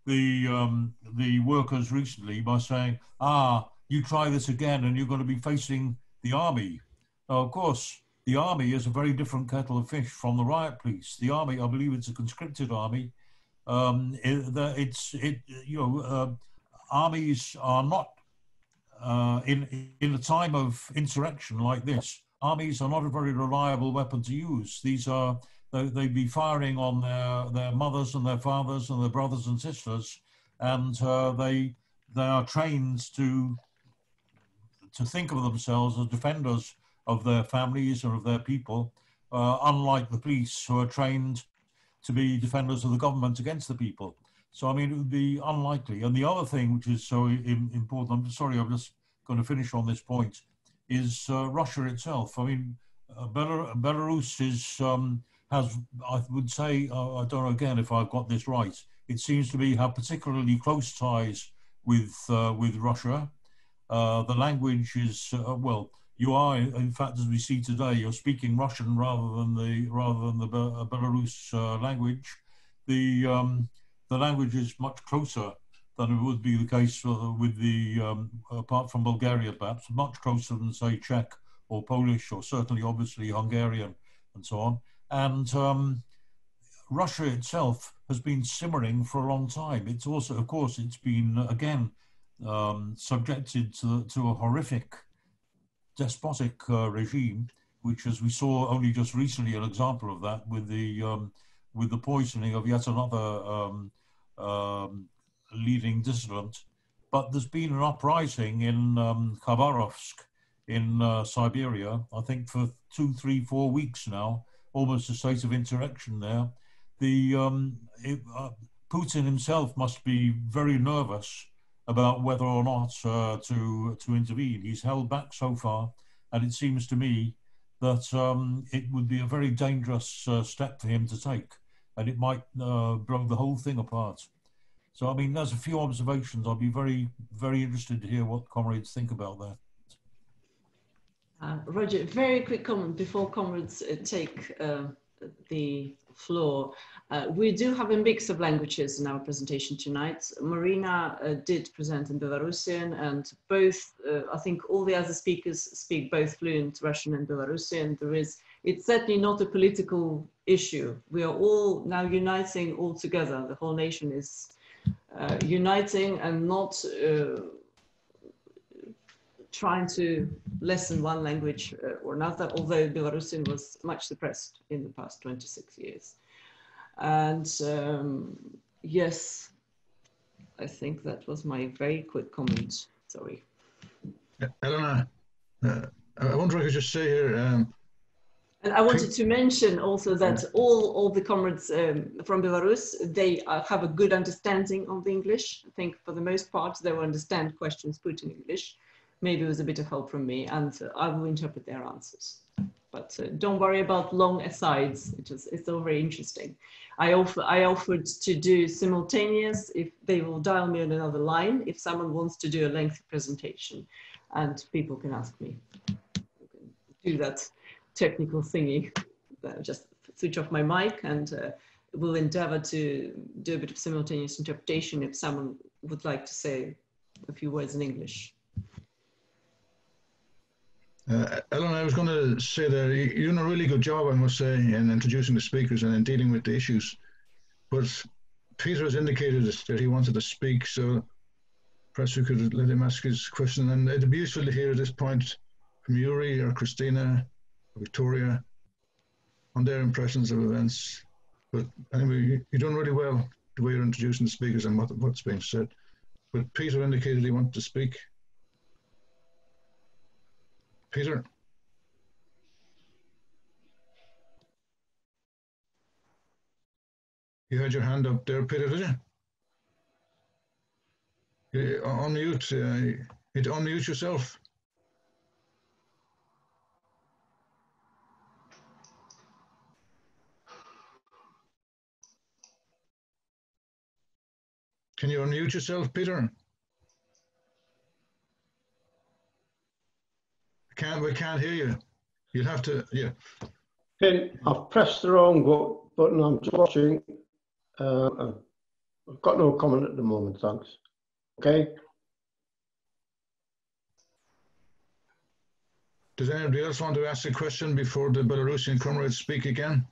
the workers recently by saying, you try this again and you're going to be facing the army. Now, of course, the army is a very different kettle of fish from the riot police. The army, I believe it's a conscripted army. Armies are not, in a time of insurrection like this, armies are not a very reliable weapon to use. These are, they'd be firing on their mothers and their fathers and their brothers and sisters, and they are trained to think of themselves as defenders of their families and of their people, unlike the police, who are trained to be defenders of the government against the people. So, I mean, it would be unlikely. And the other thing, which is so important, I'm sorry, I'm just going to finish on this point, is Russia itself. I mean, Belarus is, has, I would say, I don't know again if I've got this right, it seems to be have particularly close ties with Russia. The language is, well, you are, in fact, as we see today, you're speaking Russian rather than the Belarus language. The language is much closer than it would be the case with the, apart from Bulgaria, perhaps, much closer than, say, Czech or Polish, or certainly, obviously, Hungarian, and so on. And Russia itself has been simmering for a long time. It's also, of course, it's been, again, subjected to a horrific despotic regime, which, as we saw only just recently, an example of that with the poisoning of yet another leading dissident. But there's been an uprising in Khabarovsk in Siberia, I think for 2, 3, 4 weeks now, almost a state of insurrection there. Putin himself must be very nervous about whether or not to intervene. He's held back so far, and it seems to me that it would be a very dangerous step for him to take, and it might blow the whole thing apart. So, I mean, there's a few observations. I'll be very, very interested to hear what comrades think about that. Roger, very quick comment before comrades take the floor. We do have a mix of languages in our presentation tonight. Marina did present in Belarusian, and both, I think all the other speakers speak both fluent Russian and Belarusian. It's certainly not a political issue. We are all now uniting all together. The whole nation is uniting and not trying to lessen one language or another, although Belarusian was much suppressed in the past 26 years. And yes, I think that was my very quick comment. Sorry. Elena, I wonder if I could just say here. And I wanted to mention also that all the comrades from Belarus, they have a good understanding of the English. I think for the most part, they will understand questions put in English. Maybe it was a bit of help from me, and I will interpret their answers. But don't worry about long asides. It's all very interesting. I offered to do simultaneous if they will dial me on another line if someone wants to do a lengthy presentation, and people can ask me. Do that technical thingy. Just switch off my mic, and we'll endeavor to do a bit of simultaneous interpretation if someone would like to say a few words in English. Ellen, I was going to say that you're doing a really good job, I must say, in introducing the speakers and in dealing with the issues. But Peter has indicated that he wanted to speak, so perhaps we could let him ask his question. And it'd be useful to hear at this point from Yuri or Christina or Victoria on their impressions of events. But anyway, you're doing really well the way you're introducing the speakers and what's being said. But Peter indicated he wanted to speak. Peter? You had your hand up there, Peter, did you? Unmute. Hit unmute yourself. Can you unmute yourself, Peter? We can't hear you. You'll have to, yeah. Finn, I've pressed the wrong button. I'm just watching. I've got no comment at the moment, thanks. Okay. Does anybody else want to ask a question before the Belarusian comrades speak again?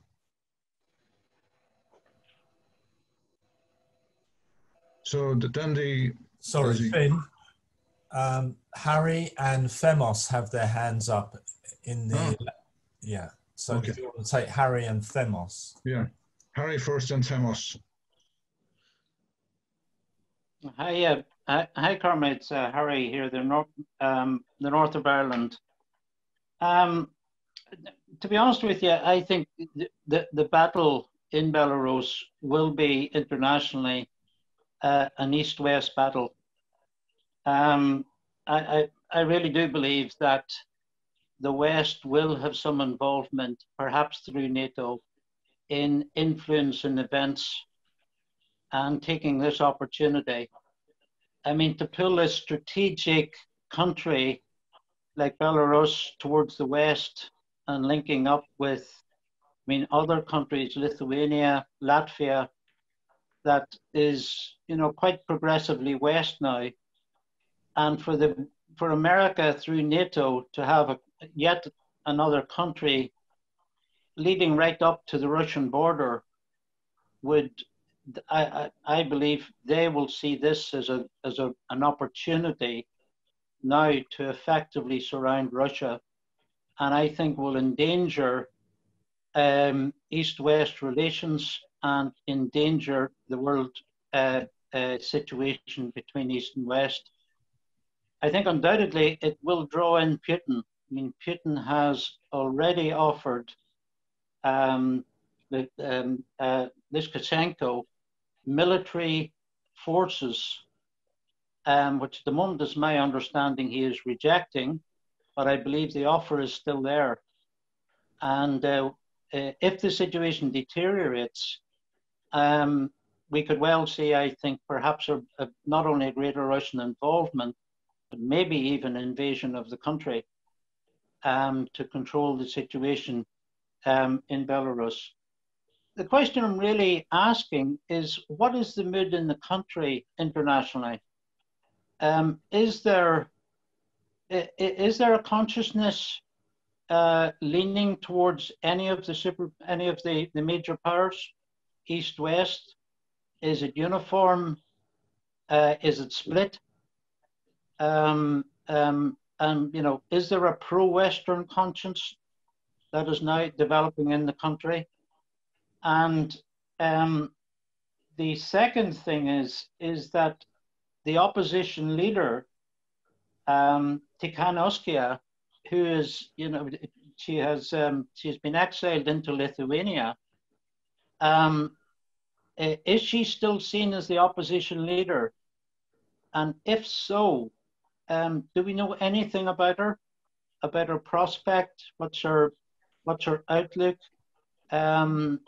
So then the... Sorry, Finn. Harry and Themos have their hands up in the... Oh. Yeah. So okay. If you want to take Harry and Themos. Yeah. Harry first and Themos. Hi, comrades. Harry here, the north of Ireland. To be honest with you, I think the battle in Belarus will be internationally an East-West battle. I really do believe that the West will have some involvement, perhaps through NATO, in influencing events and taking this opportunity. I mean, to pull a strategic country like Belarus towards the West and linking up with, I mean, other countries, Lithuania, Latvia, that is, you know, quite progressively West now. And for America through NATO to have yet another country leading right up to the Russian border would, I believe they will see this as an opportunity now to effectively surround Russia, and I think will endanger East-West relations and endanger the world situation between East and West. I think undoubtedly it will draw in Putin. I mean, Putin has already offered Lukashenko military forces, which at the moment is my understanding he is rejecting, but I believe the offer is still there. And if the situation deteriorates, we could well see, I think, perhaps not only a greater Russian involvement, but maybe even invasion of the country to control the situation in Belarus. The question I'm really asking is, what is the mood in the country internationally? Is there a consciousness leaning towards any of the major powers, East, West? Is it uniform? Is it split? And you know, is there a pro-Western conscience that is now developing in the country? And the second thing is that the opposition leader, Tikhanovskaya, who is, you know, she's been exiled into Lithuania. Is she still seen as the opposition leader? And if so, do we know anything about her prospect? What's her outlook? And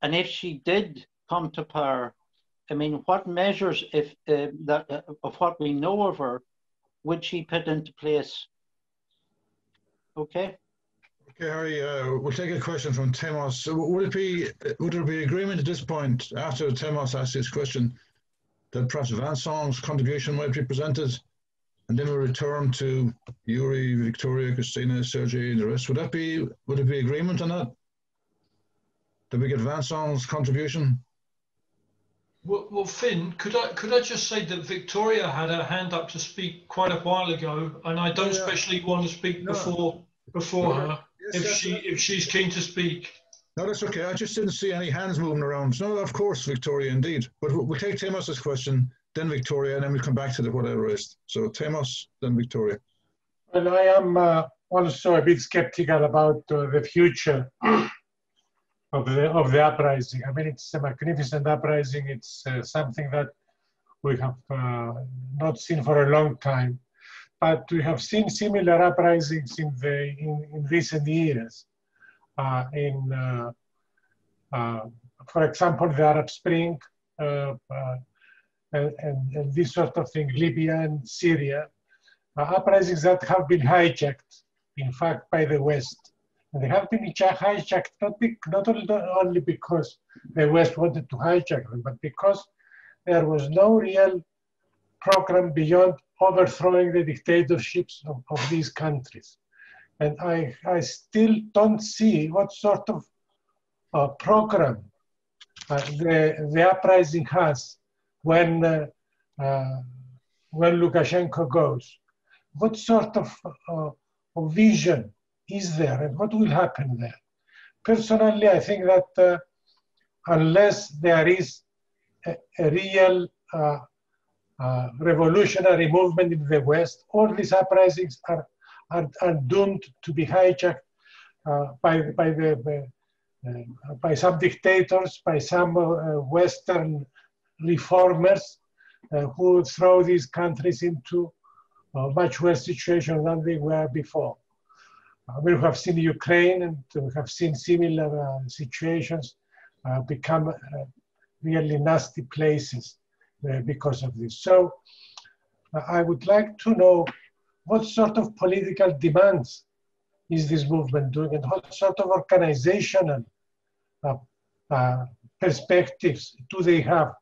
if she did come to power, I mean, what measures, of what we know of her, would she put into place? Okay. Okay, Harry, we'll take a question from Themos. Would there be agreement at this point, after Themos asks this question, that perhaps Vincent's contribution might be presented, and then we'll return to Yuri, Victoria, Christina, Sergei, and the rest? Would there be agreement on that? Did we get Vincent's contribution? Well, Finn, could I just say that Victoria had her hand up to speak quite a while ago, and I don't especially want to speak before her. Yes, if she's keen to speak. No, that's okay. I just didn't see any hands moving around. No, of course, Victoria, indeed. But we'll take Themos' question, then Victoria, and then we'll come back to what I raised. So Themos, then Victoria. Well, I am also a bit skeptical about the future of the uprising. I mean, it's a magnificent uprising. It's something that we have not seen for a long time, but we have seen similar uprisings in recent years. For example, the Arab Spring and this sort of thing, Libya and Syria, uprisings that have been hijacked, in fact, by the West. And they have been hijacked not only because the West wanted to hijack them, but because there was no real program beyond overthrowing the dictatorships of these countries. And I still don't see what sort of program the uprising has when Lukashenko goes. What sort of vision is there and what will happen there? Personally, I think that unless there is a real revolutionary movement in the West, all these uprisings are doomed to be hijacked by some dictators, by some Western reformers who throw these countries into a much worse situation than they were before. We have seen Ukraine and we have seen similar situations become really nasty places because of this. So I would like to know what sort of political demands is this movement doing and what sort of organizational perspectives do they have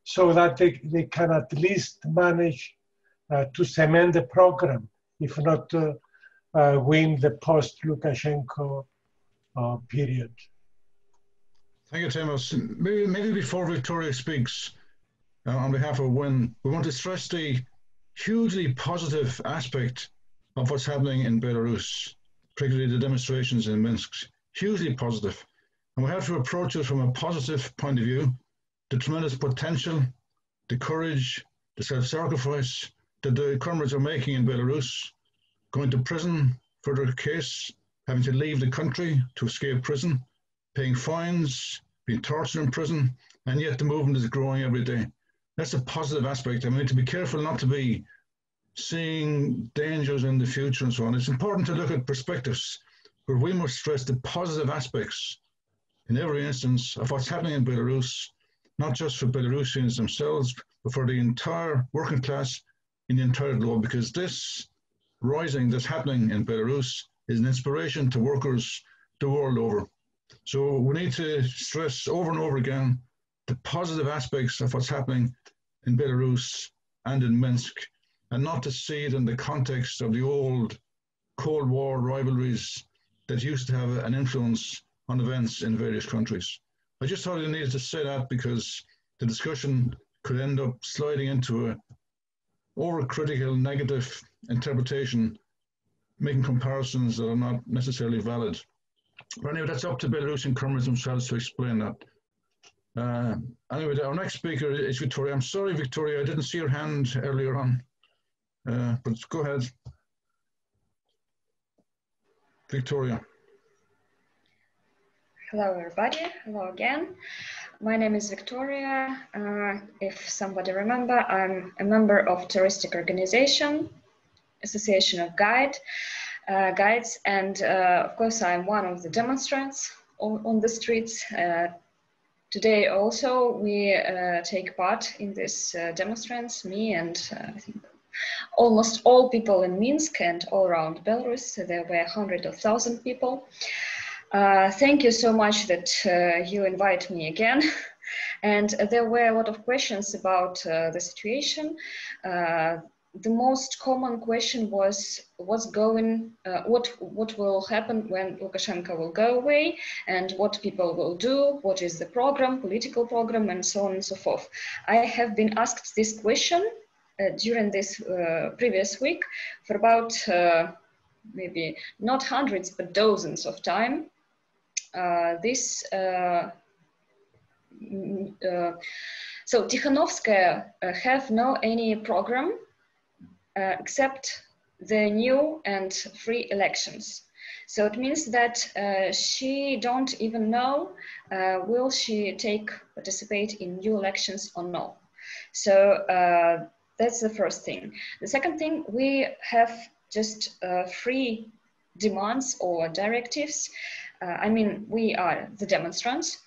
so that they can at least manage to cement the program, if not win the post-Lukashenko period. Thank you, Timos. Maybe before Victoria speaks on behalf of WIN, we want to stress the hugely positive aspect of what's happening in Belarus, particularly the demonstrations in Minsk. Hugely positive. And we have to approach it from a positive point of view, the tremendous potential, the courage, the self-sacrifice that the comrades are making in Belarus, going to prison for their case, having to leave the country to escape prison, paying fines, being tortured in prison, and yet the movement is growing every day. That's a positive aspect. I mean, to be careful not to be seeing dangers in the future and so on. It's important to look at perspectives, but we must stress the positive aspects in every instance of what's happening in Belarus, not just for Belarusians themselves, but for the entire working class in the entire globe, because this rising that's happening in Belarus is an inspiration to workers the world over. So we need to stress over and over again the positive aspects of what's happening in Belarus and in Minsk, and not to see it in the context of the old Cold War rivalries that used to have an influence on events in various countries. I just thought I needed to say that because the discussion could end up sliding into a overcritical, negative interpretation, making comparisons that are not necessarily valid. But anyway, that's up to Belarusian comrades themselves to explain that. Anyway, our next speaker is Victoria. I'm sorry, Victoria, I didn't see your hand earlier on, but go ahead. Victoria. Hello, everybody. Hello again. My name is Victoria. If somebody remember, I'm a member of terroristic organization, Association of Guides, and of course, I'm one of the demonstrants on the streets. Today also, we take part in this demonstrants, me and I think almost all people in Minsk and all around Belarus. There were hundreds of thousands of people. Thank you so much that you invite me again. And there were a lot of questions about the situation. The most common question was what will happen when Lukashenko will go away and what people will do, what is the program, political program, and so on and so forth. I have been asked this question during this previous week for about maybe not hundreds but dozens of times. So Tikhanovskaya have no any program except the new and free elections. So it means that she don't even know will she participate in new elections or no. So that's the first thing. The second thing, we have just 3 demands or directives. I mean, we are the demonstrants.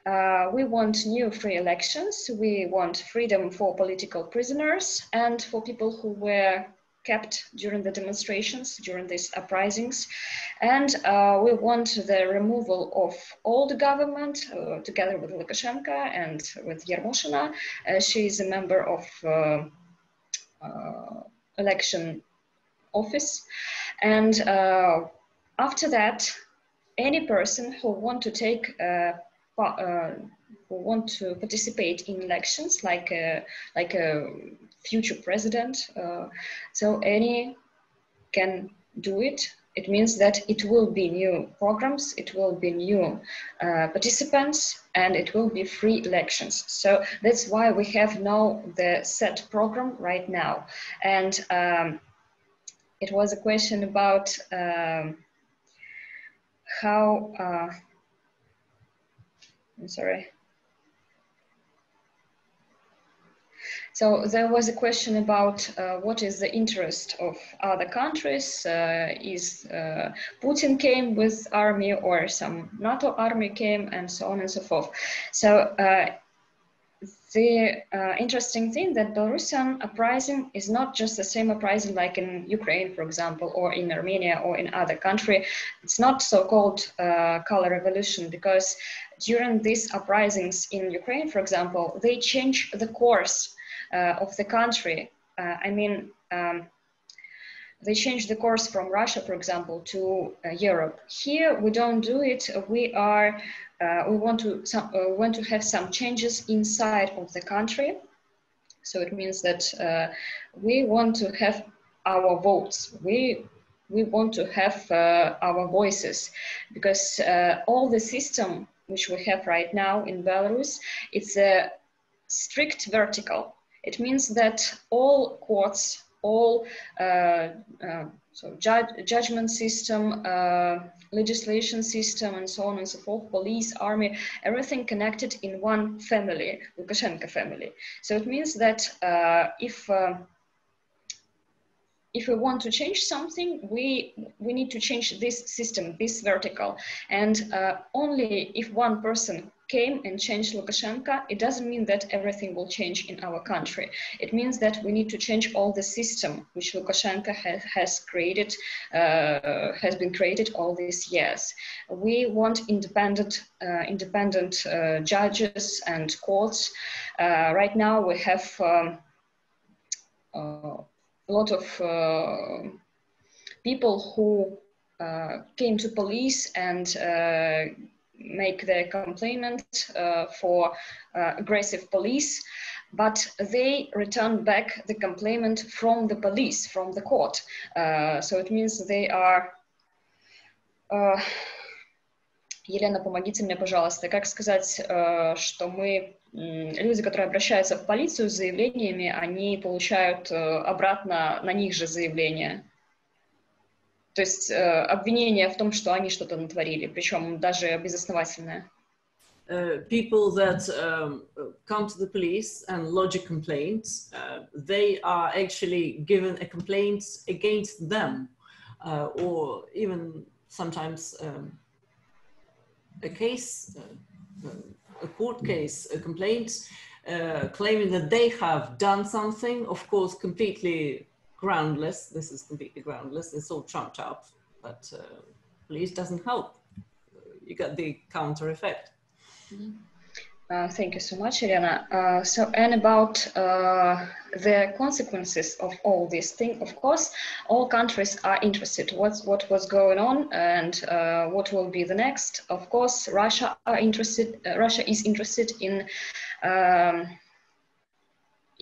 We want new free elections. We want freedom for political prisoners and for people who were kept during the demonstrations, during these uprisings. And we want the removal of old government together with Lukashenko and with Yermoshina. She is a member of election office. And after that, any person who want to take who want to participate in elections, like a future president, so any can do it. It means that it will be new programs, it will be new participants, and it will be free elections. So that's why we have now the set program right now. And it was a question about how, I'm sorry. So there was a question about what is the interest of other countries. Is Putin came with army or some NATO army came, and so on and so forth. So the interesting thing that Belarusian uprising is not just the same uprising like in Ukraine, for example, or in Armenia or in other country. It's not so-called color revolution, because during these uprisings in Ukraine, for example, they change the course of the country. I mean, they changed the course from Russia, for example, to Europe. Here, we don't do it. We want to have some changes inside of the country. So it means that we want to have our votes. We want to have our voices, because all the system which we have right now in Belarus, it's a strict vertical. It means that all courts, all judgment system, legislation system, and so on and so forth, police, army, everything connected in one family, Lukashenko family. So it means that if we want to change something, we need to change this system, this vertical. And only if one person came and changed Lukashenko, it doesn't mean that everything will change in our country. It means that we need to change all the system which Lukashenko has been created all these years. We want independent judges and courts. Right now we have a lot of people who came to police and make their complaint for aggressive police, but they returned back the complaint from the police, from the court. So it means they are... Елена, помогите мне, пожалуйста. Как сказать, что мы... Люди, которые обращаются в полицию с заявлениями, они получают обратно на них же заявление. То есть обвинение в том, что они что-то натворили, причем даже безосновательное. People that come to the police and lodge a complaint, they are actually given a complaint against them, or even sometimes a case, a court case, a complaint claiming that they have done something, of course, completely groundless. This is completely groundless. It's all trumped up, but police doesn't help. You get the counter effect. Thank you so much, Irina. And about the consequences of all these things, of course, all countries are interested what was going on and what will be the next. Of course, Russia is interested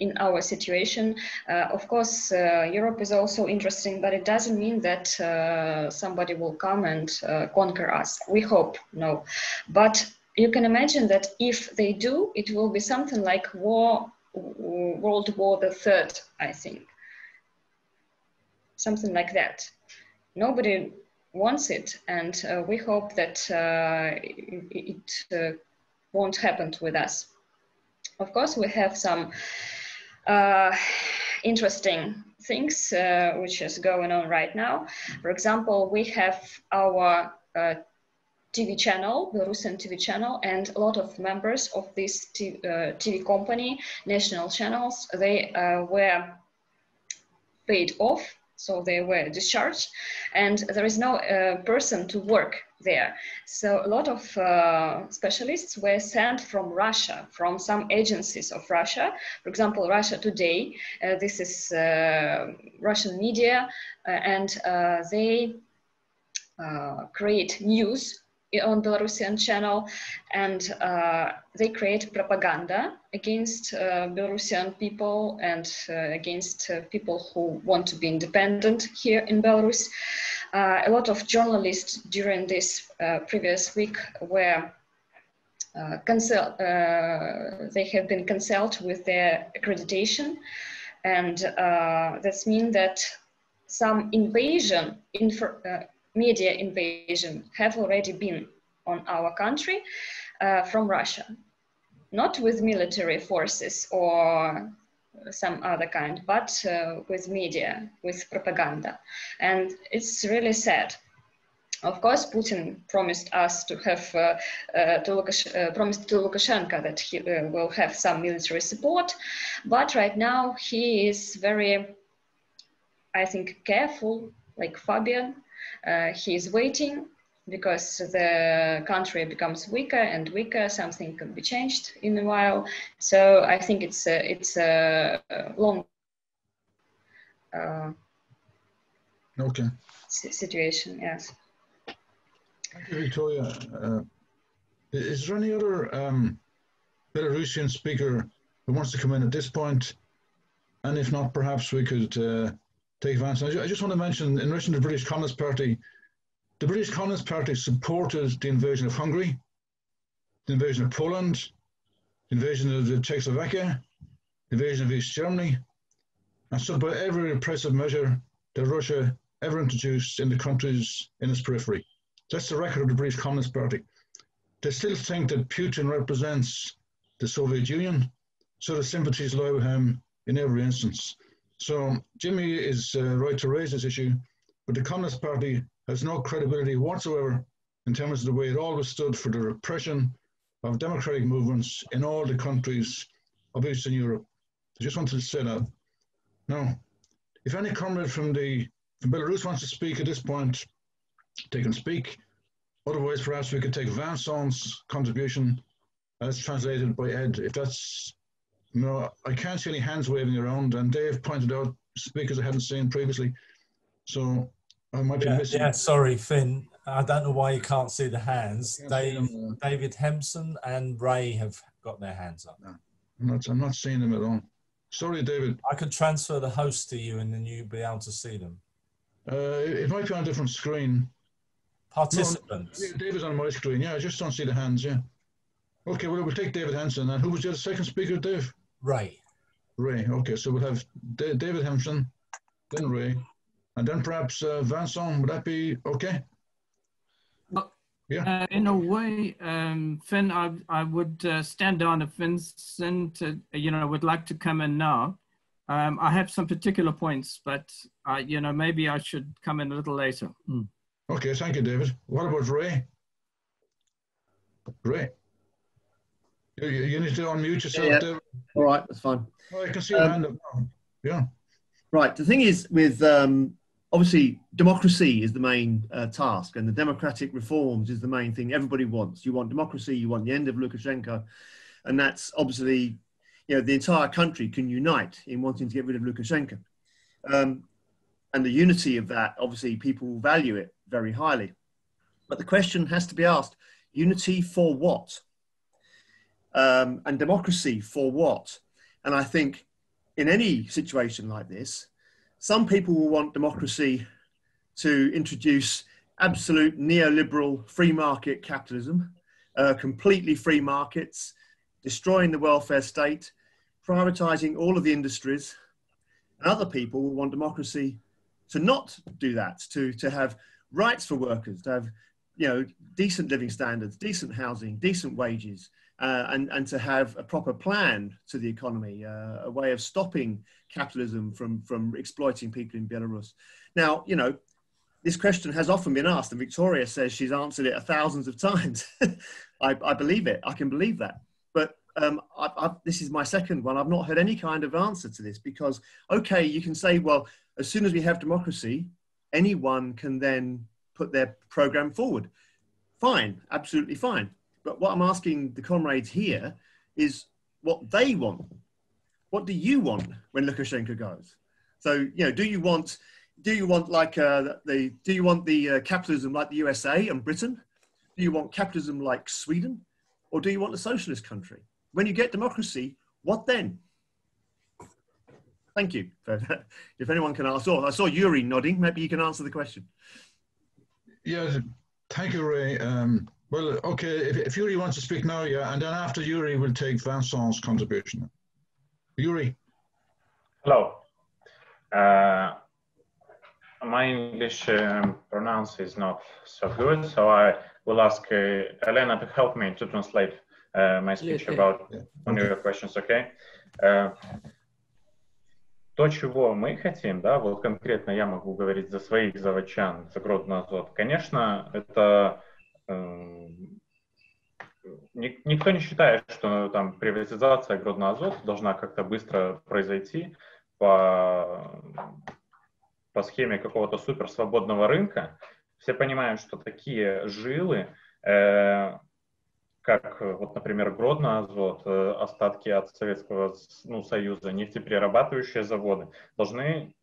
in our situation. Of course, Europe is also interesting, but it doesn't mean that somebody will come and conquer us. We hope no, but you can imagine that if they do, it will be something like World War III, I think. Something like that. Nobody wants it, and we hope that it won't happen with us. Of course, we have some interesting things which is going on right now. For example, we have our TV channel, Belarusian TV channel, and a lot of members of this TV company, national channels, they were paid off, so they were discharged, and there is no person to work there. So a lot of specialists were sent from Russia, from some agencies of Russia. For example, Russia Today, this is Russian media, and they create news on Belarusian channel, and they create propaganda against Belarusian people and against people who want to be independent here in Belarus. A lot of journalists during this previous week were they have been cancelled with their accreditation, and that means that some invasion, media invasion have already been on our country from Russia, not with military forces or some other kind, but with media, with propaganda. And it's really sad. Of course, Putin promised us to have, promised to Lukashenko that he will have some military support, but right now he is very, I think, careful, like Fabian. He is waiting because the country becomes weaker and weaker. Something can be changed in a while. So I think it's a long situation. Yes. Thank you, Victoria. Is there any other Belarusian speaker who wants to come in at this point? And if not, perhaps we could take advantage. I just want to mention, in relation to the British Communist Party, the British Communist Party supported the invasion of Hungary, the invasion of Poland, the invasion of the Czechoslovakia, the invasion of East Germany, and stood by every repressive measure that Russia ever introduced in the countries in its periphery. That's the record of the British Communist Party. They still think that Putin represents the Soviet Union, so the sympathies lie with him in every instance. So Jimmy is right to raise this issue, but the Communist Party has no credibility whatsoever in terms of the way it always stood for the repression of democratic movements in all the countries of Eastern Europe. I just wanted to say that. Now, if any comrade from Belarus wants to speak at this point, they can speak. Otherwise, perhaps we could take Vincent's contribution as translated by Ed. If that's, no, I can't see any hands waving around, and Dave pointed out speakers I hadn't seen previously. So I might be missing. Yeah, sorry, Finn. I don't know why you can't see the hands. David Hempson and Ray have got their hands up. No, I'm not seeing them at all. Sorry, David. I could transfer the host to you and then you'd be able to see them. It might be on a different screen. Participants. No, David's on my screen. Yeah, I just don't see the hands. Yeah. Okay, well, we'll take David Henson. And who was the second speaker, Dave? Ray. Ray. Okay, so we'll have David Henson, then Ray, and then perhaps Vincent. Would that be okay? Well, yeah. In a way, Finn, I would stand down if Vincent, would like to come in now. I have some particular points, but maybe I should come in a little later. Okay, thank you, David. What about Ray? Ray, you need to unmute yourself, yeah. David. All right, that's fine. Oh, I can see your hand up now. Yeah. Right. The thing is, with obviously democracy is the main task, and the democratic reforms is the main thing everybody wants. You want democracy, you want the end of Lukashenko, and that's obviously, the entire country can unite in wanting to get rid of Lukashenko. And the unity of that, obviously, people value it very highly. But the question has to be asked, unity for what? And democracy for what? And I think in any situation like this, some people will want democracy to introduce absolute neoliberal free market capitalism, completely free markets, destroying the welfare state, privatizing all of the industries. And other people will want democracy to not do that, to have rights for workers, to have, decent living standards, decent housing, decent wages, and to have a proper plan to the economy, a way of stopping capitalism from exploiting people in Belarus. Now, this question has often been asked, and Victoria says she's answered it thousands of times. I believe it. I can believe that. But this is my second one. I've not heard any kind of answer to this because, okay, you can say, well, as soon as we have democracy, anyone can then put their program forward. Fine, absolutely fine. But what I'm asking the comrades here is what they want. What do you want when Lukashenko goes? So, do you want the capitalism like the USA and Britain? Do you want capitalism like Sweden? Or do you want a socialist country? When you get democracy, what then? Thank you. If anyone can answer. I saw Yuri nodding. Maybe you can answer the question. Yeah, thank you, Ray. Well, okay, if Yuri wants to speak now, yeah, and then after Yuri, we'll take Vincent's contribution. Yuri. Hello. My English pronounce is not so good, so I will ask Elena to help me to translate my speech about one of your questions, okay? То, чего мы хотим, да, вот конкретно я могу говорить за своих заводчан, за Гродно Азот, конечно, это никто не считает, что там приватизация Гродно Азот должна как-то быстро произойти по схеме какого-то суперсвободного рынка. Все понимают, что такие жилы, как вот, например, Гродно Азот, остатки от Советского Союза, нефтеперерабатывающие заводы, должны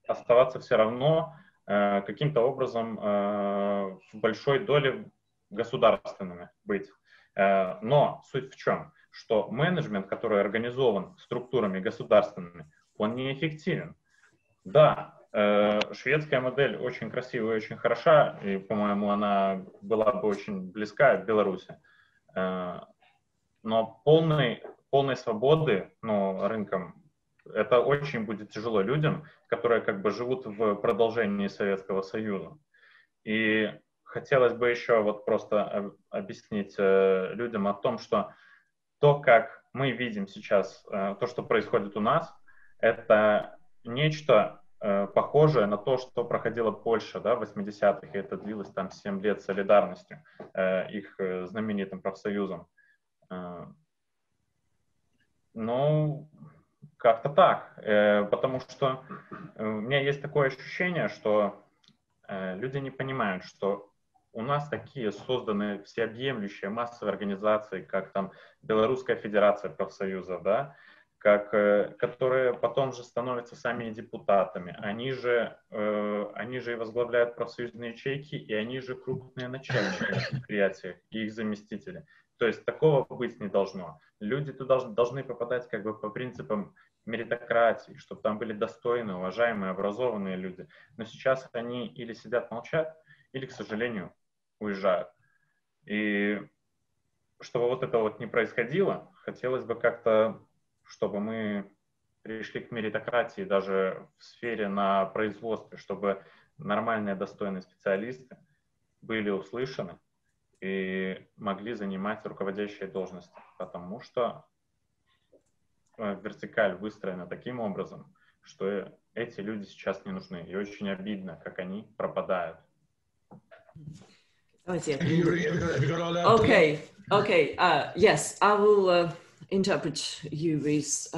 оставаться все равно каким-то образом в большой доле государственными быть. Но суть в чем? Что менеджмент, который организован структурами государственными, он неэффективен. Да, шведская модель очень красивая, очень хороша, и, по-моему, она была бы очень близка к Беларуси. Но полной свободы, рынком, это очень будет тяжело людям, которые как бы живут в продолжении Советского Союза. И хотелось бы еще вот просто объяснить людям о том, что то, как мы видим сейчас, то, что происходит у нас, это нечто похожее на то, что проходила Польша, да, в 80-х, и это длилось там 7 лет солидарностью, их знаменитым профсоюзом. Ну, как-то так, потому что у меня есть такое ощущение, что люди не понимают, что у нас такие созданы всеобъемлющие массовые организации, как там Белорусская Федерация профсоюзов, да, которые потом же становятся сами депутатами. Они же и возглавляют профсоюзные ячейки, и они же крупные начальники на предприятиях и их заместители. То есть такого быть не должно. Люди должны попадать как бы по принципам меритократии, чтобы там были достойные, уважаемые, образованные люди. Но сейчас они или сидят, молчат, или, к сожалению, уезжают. И чтобы вот это вот не происходило, хотелось бы как-то, чтобы мы пришли к меритократии даже в сфере на производстве, чтобы нормальные, достойные специалисты были услышаны и могли занимать руководящие должности, потому что вертикаль выстроена таким образом, что эти люди сейчас не нужны. И очень обидно, как они пропадают. Okay. Yes, I will interpret Yuri's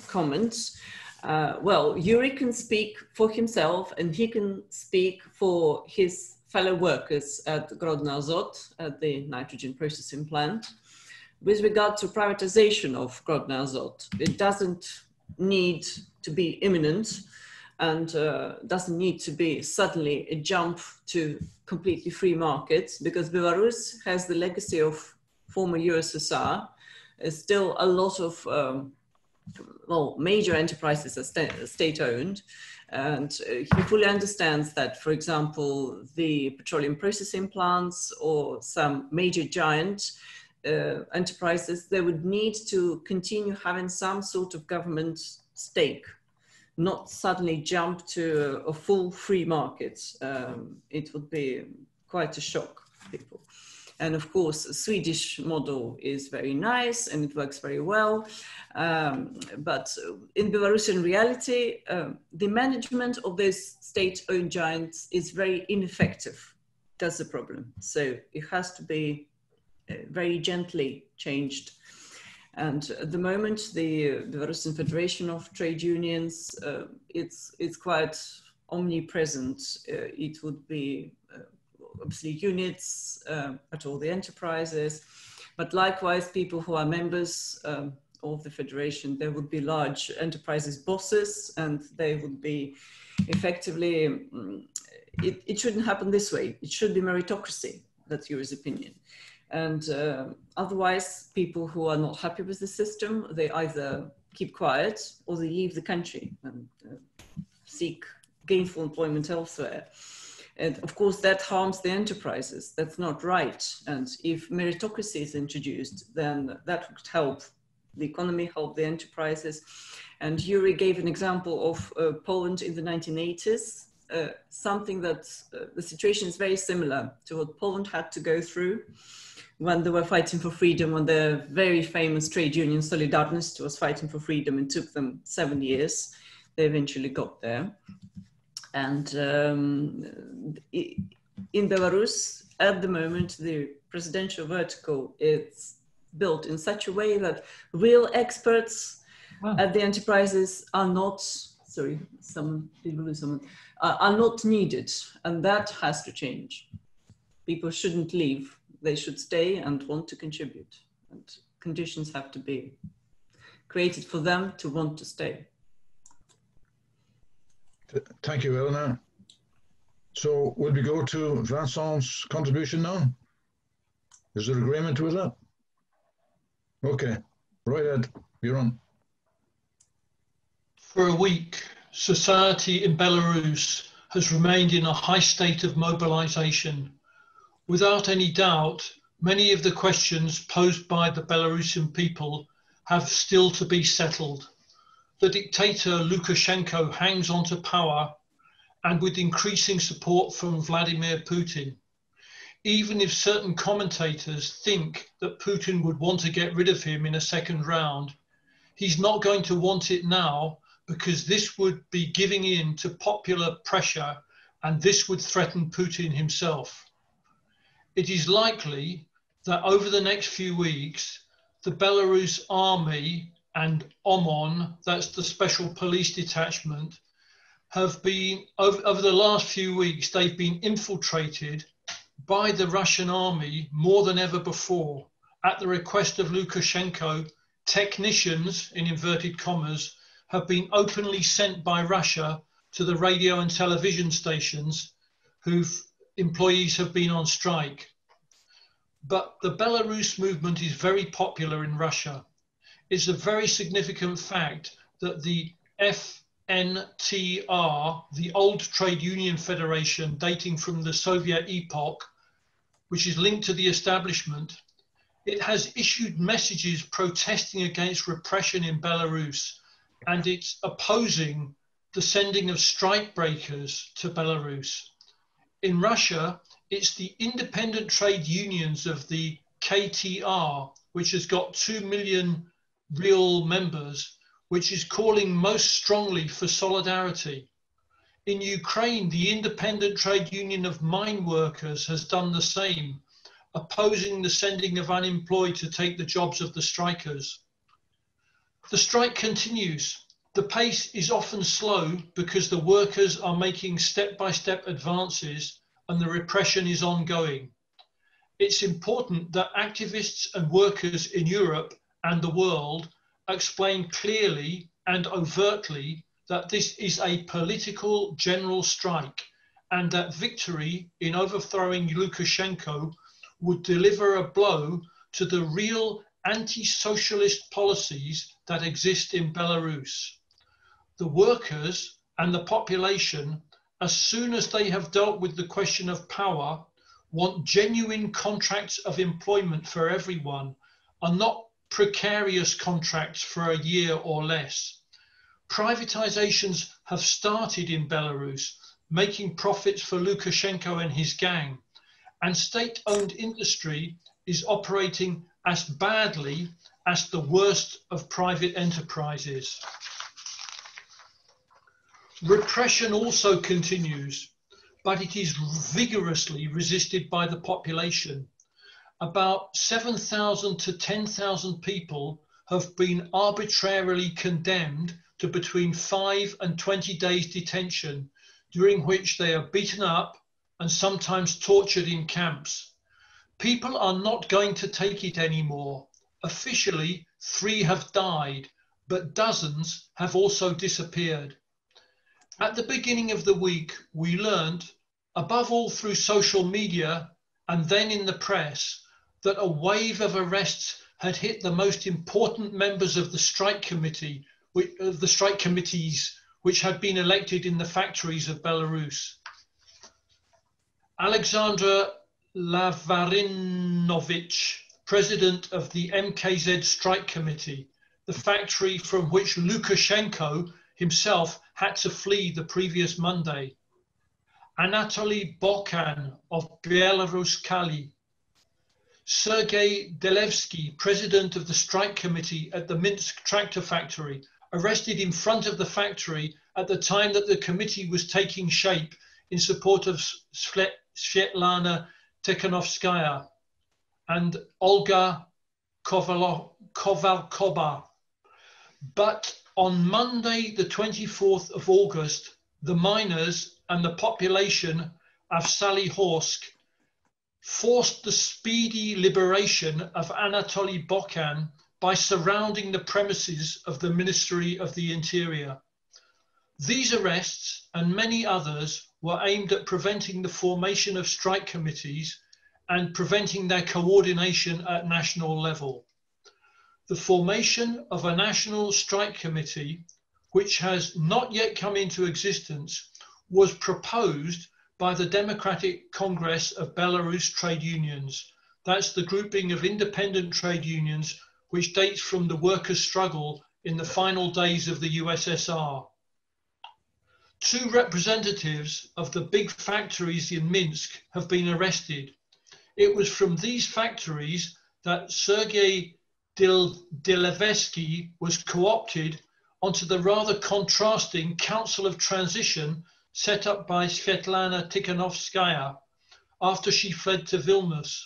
comments. Well, Yuri can speak for himself, and he can speak for his fellow workers at Grodno Azot, at the nitrogen processing plant. With regard to privatization of Grodno Azot, it doesn't need to be imminent and doesn't need to be suddenly a jump to completely free markets, because Belarus has the legacy of former USSR. There's still a lot of major enterprises are state-owned, and he fully understands that, for example, the petroleum processing plants or some major giant enterprises, they would need to continue having some sort of government stake not suddenly jump to a full free market. It would be quite a shock for people. And of course, the Swedish model is very nice and it works very well. But in Belarusian reality, the management of those state-owned giants is very ineffective. That's the problem. So it has to be very gently changed. And at the moment, the Belarusian Federation of Trade Unions, it's quite omnipresent. It would be obviously units at all the enterprises, but likewise people who are members of the federation, there would be large enterprises bosses, and they would be effectively, it shouldn't happen this way. It should be meritocracy. That's your opinion. And otherwise, people who are not happy with the system, they either keep quiet or they leave the country and seek gainful employment elsewhere. And of course, that harms the enterprises. That's not right. And if meritocracy is introduced, then that would help the economy, help the enterprises. And Yuri gave an example of Poland in the 1980s, something that the situation is very similar to what Poland had to go through when they were fighting for freedom, when the very famous trade union Solidarność was fighting for freedom. It took them 7 years. They eventually got there. And in Belarus, at the moment, the presidential vertical is built in such a way that real experts at the enterprises are not, sorry, are not needed. And that has to change. People shouldn't leave. They should stay and want to contribute. And conditions have to be created for them to want to stay. Thank you, Eleanor. So will we go to Vincent's contribution now? Is there agreement with that? Okay, right Ed, you're on. For a week, society in Belarus has remained in a high state of mobilization. Without any doubt, many of the questions posed by the Belarusian people have still to be settled. The dictator Lukashenko hangs on to power, and with increasing support from Vladimir Putin. Even if certain commentators think that Putin would want to get rid of him in a second round, he's not going to want it now, because this would be giving in to popular pressure, and this would threaten Putin himself. It is likely that over the next few weeks, the Belarus army and OMON, that's the special police detachment, have been, over the last few weeks, they've been infiltrated by the Russian army more than ever before. At the request of Lukashenko, technicians, in inverted commas, have been openly sent by Russia to the radio and television stations whose employees have been on strike. But the Belarus movement is very popular in Russia. It's a very significant fact that the FNTR, the old trade union federation dating from the Soviet epoch, which is linked to the establishment, it has issued messages protesting against repression in Belarus, and it's opposing the sending of strikebreakers to Belarus. In Russia, it's the independent trade unions of the KTR, which has got 2 million real members, which is calling most strongly for solidarity. In Ukraine, the independent trade union of mine workers has done the same, opposing the sending of unemployed to take the jobs of the strikers. The strike continues. The pace is often slow because the workers are making step-by-step advances and the repression is ongoing. It's important that activists and workers in Europe and the world explain clearly and overtly that this is a political general strike and that victory in overthrowing Lukashenko would deliver a blow to the real anti-socialist policies that exist in Belarus. The workers and the population, as soon as they have dealt with the question of power, want genuine contracts of employment for everyone and not precarious contracts for a year or less. Privatizations have started in Belarus, making profits for Lukashenko and his gang, and state-owned industry is operating as badly as the worst of private enterprises. Repression also continues, but it is vigorously resisted by the population. About 7,000 to 10,000 people have been arbitrarily condemned to between 5 and 20 days detention, during which they are beaten up and sometimes tortured in camps. People are not going to take it anymore. Officially, 3 have died, but dozens have also disappeared. At the beginning of the week, we learned, above all through social media and then in the press, that a wave of arrests had hit the most important members of the strike committee, the strike committees which had been elected in the factories of Belarus. Alexandra Lavarinovich, president of the MKZ strike committee, the factory from which Lukashenko himself had to flee the previous Monday. Anatoly Bokan of Belarus Kali. Sergei Delevsky, president of the strike committee at the Minsk tractor factory, arrested in front of the factory at the time that the committee was taking shape in support of Svetlana Tikhanovskaya and Olga Kovalkova. But on Monday, the 24th of August, the miners and the population of Salihorsk forced the speedy liberation of Anatoly Bokan by surrounding the premises of the Ministry of the Interior. These arrests and many others were aimed at preventing the formation of strike committees and preventing their coordination at national level. The formation of a national strike committee, which has not yet come into existence, was proposed by the Democratic Congress of Belarus Trade Unions. That's the grouping of independent trade unions which dates from the workers' struggle in the final days of the USSR. 2 representatives of the big factories in Minsk have been arrested. It was from these factories that Sergei Delevsky was co-opted onto the rather contrasting Council of Transition set up by Svetlana Tikhanovskaya after she fled to Vilnius.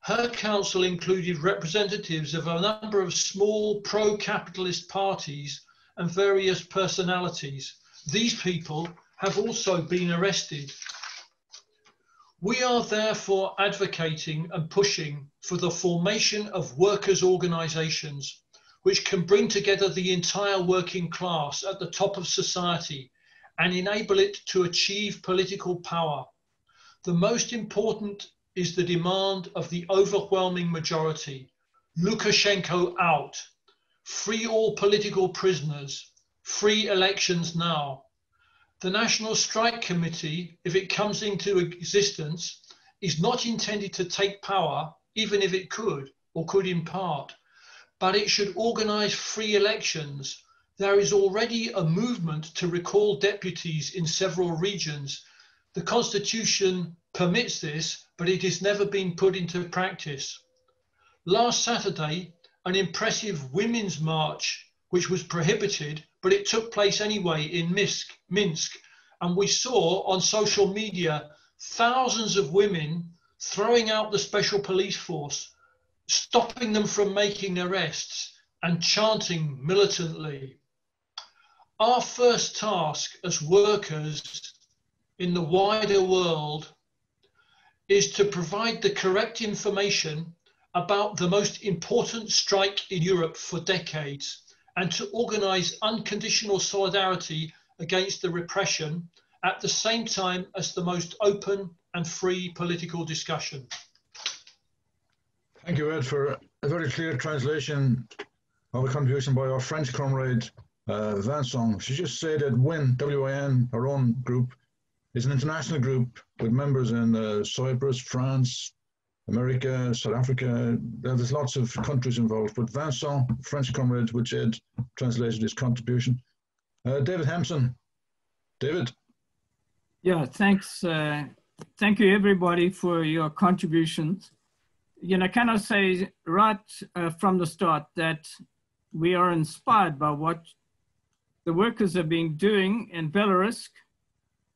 Her council included representatives of a number of small pro-capitalist parties and various personalities. These people have also been arrested. We are therefore advocating and pushing for the formation of workers' organizations which can bring together the entire working class at the top of society and enable it to achieve political power. The most important is the demand of the overwhelming majority. Lukashenko out. Free all political prisoners. Free elections now. The National Strike Committee, if it comes into existence, is not intended to take power, even if it could, or could in part, but it should organize free elections. There is already a movement to recall deputies in several regions. The Constitution permits this, but it has never been put into practice. Last Saturday, an impressive women's march, which was prohibited, but it took place anyway in Minsk, and we saw on social media thousands of women throwing out the special police force, stopping them from making arrests, and chanting militantly. Our first task as workers in the wider world is to provide the correct information about the most important strike in Europe for decades and to organize unconditional solidarity against the repression at the same time as the most open and free political discussion. Thank you, Ed, for a very clear translation of a contribution by our French comrade, Vincent. She just said that WIN, W-I-N, our own group, is an international group with members in Cyprus, France, America, South Africa. There's lots of countries involved. But Vincent, French comrade, which Ed translated his contribution. David Hampson. David. Yeah, thanks. Thank you, everybody, for your contributions. You know, can I say right from the start that we are inspired by what the workers have been doing in Belarus,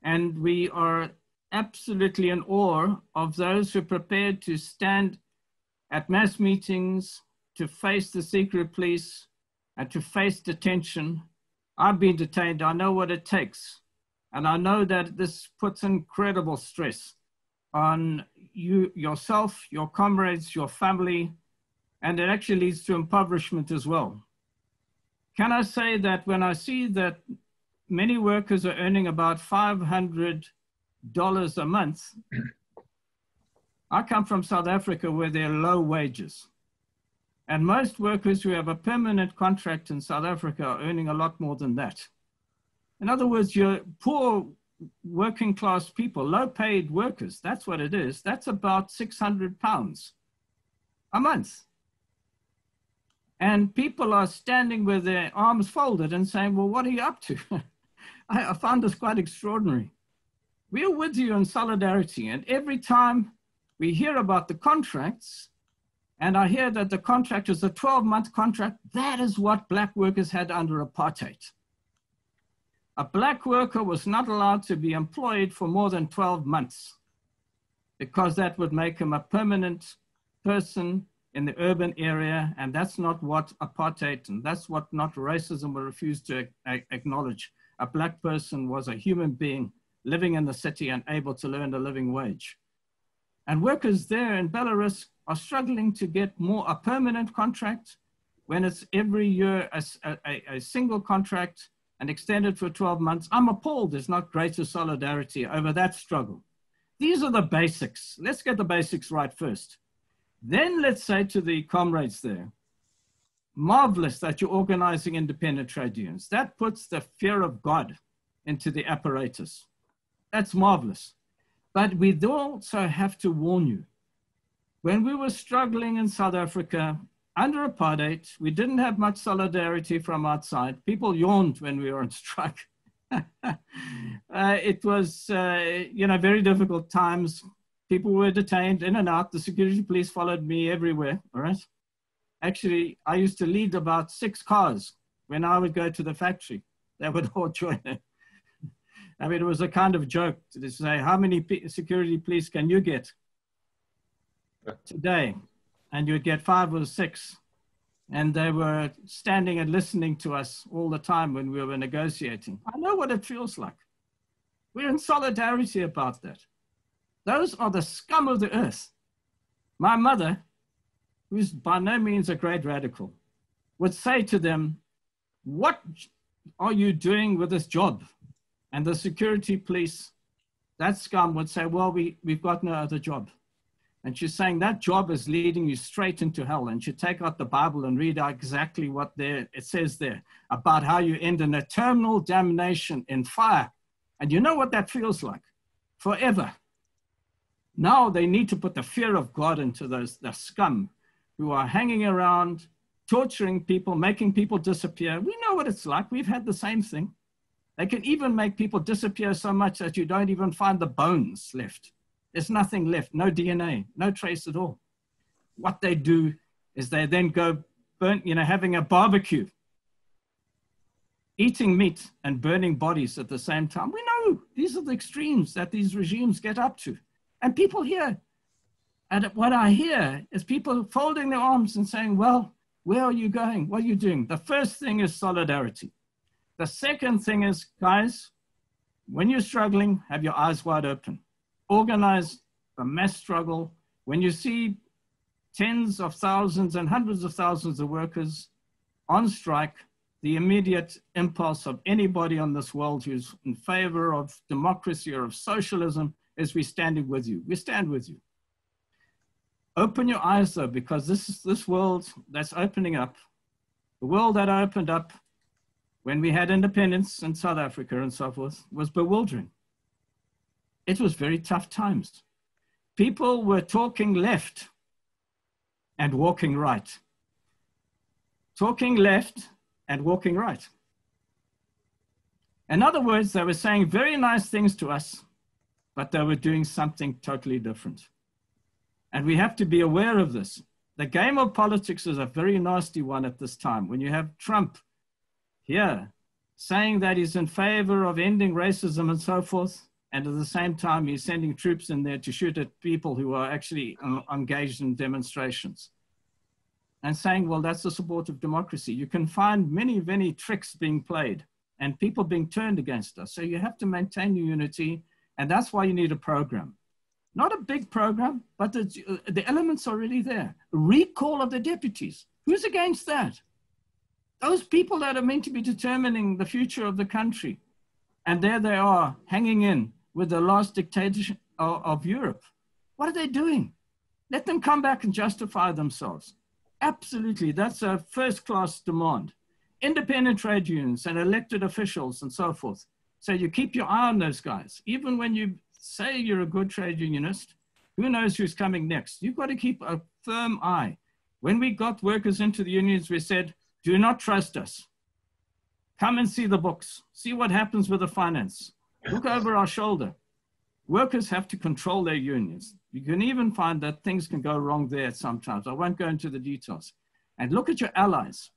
and we are absolutely in awe of those who are prepared to stand at mass meetings, to face the secret police, and to face detention. I've been detained, I know what it takes. And I know that this puts incredible stress on you, yourself, your comrades, your family, and it actually leads to impoverishment as well. Can I say that when I see that many workers are earning about $500 a month, I come from South Africa where there are low wages. And most workers who have a permanent contract in South Africa are earning a lot more than that. In other words, you're poor working class people, low paid workers, that's what it is. That's about £600 a month. And people are standing with their arms folded and saying, well, what are you up to? I found this quite extraordinary. We're with you in solidarity. And every time we hear about the contracts, and I hear that the contract is a 12-month contract, that is what black workers had under apartheid. A black worker was not allowed to be employed for more than 12 months because that would make him a permanent person in the urban area, and that's not what apartheid, and that's what not racism will refuse to acknowledge. A black person was a human being living in the city and able to earn a living wage. And workers there in Belarus are struggling to get a permanent contract when it's every year a single contract and extended for 12 months. I'm appalled there's not greater solidarity over that struggle. These are the basics. Let's get the basics right first. Then let's say to the comrades there, marvelous that you're organizing independent trade unions. That puts the fear of God into the apparatus. That's marvelous. But we also have to warn you. When we were struggling in South Africa under apartheid, we didn't have much solidarity from outside. People yawned when we were on strike. It was, very difficult times. People were detained in and out. The security police followed me everywhere, all right? Actually, I used to lead about 6 cars when I would go to the factory. They would all join in. I mean, it was a kind of joke to say, how many security police can you get today? And you'd get 5 or 6. And they were standing and listening to us all the time when we were negotiating. I know what it feels like. We're in solidarity about that. Those are the scum of the earth. My mother, who's by no means a great radical, would say to them, what are you doing with this job? And the security police, that scum would say, well, we've got no other job. And she's saying that job is leading you straight into hell. And she'd take out the Bible and read out exactly what it says there about how you end in eternal damnation in fire. And you know what that feels like? Forever. Now they need to put the fear of God into the scum who are hanging around, torturing people, making people disappear. We know what it's like. We've had the same thing. They can even make people disappear so much that you don't even find the bones left. There's nothing left, no DNA, no trace at all. What they do is they then go having a barbecue, eating meat and burning bodies at the same time. We know these are the extremes that these regimes get up to. And people hear, and what I hear is people folding their arms and saying, well, where are you going? What are you doing? The first thing is solidarity. The second thing is, guys, when you're struggling, have your eyes wide open. Organize a mass struggle. When you see tens of thousands and hundreds of thousands of workers on strike, the immediate impulse of anybody on this world who's in favor of democracy or of socialism is we're standing with you. We stand with you. Open your eyes though, because this world that's opening up, the world that opened up when we had independence in South Africa and so forth, was bewildering. It was very tough times. people were talking left and walking right. Talking left and walking right. In other words, they were saying very nice things to us, but they were doing something totally different. And we have to be aware of this. The game of politics is a very nasty one at this time. When you have Trump here saying that he's in favor of ending racism and so forth, and at the same time, he's sending troops in there to shoot at people who are actually engaged in demonstrations. And saying, well, that's the support of democracy. You can find many, many tricks being played and people being turned against us. So you have to maintain your unity, and that's why you need a program. Not a big program, but the elements are already there. Recall of the deputies. Who's against that? Those people that are meant to be determining the future of the country. And there they are, hanging in with the last dictatorship of Europe. What are they doing? Let them come back and justify themselves. Absolutely, that's a first-class demand. Independent trade unions and elected officials and so forth. So you keep your eye on those guys. Even when you say you're a good trade unionist, who knows who's coming next? You've got to keep a firm eye. When we got workers into the unions, we said, do not trust us. Come and see the books. See what happens with the finance. Look over our shoulder. Workers have to control their unions. You can even find that things can go wrong there sometimes. I won't go into the details. And look at your allies.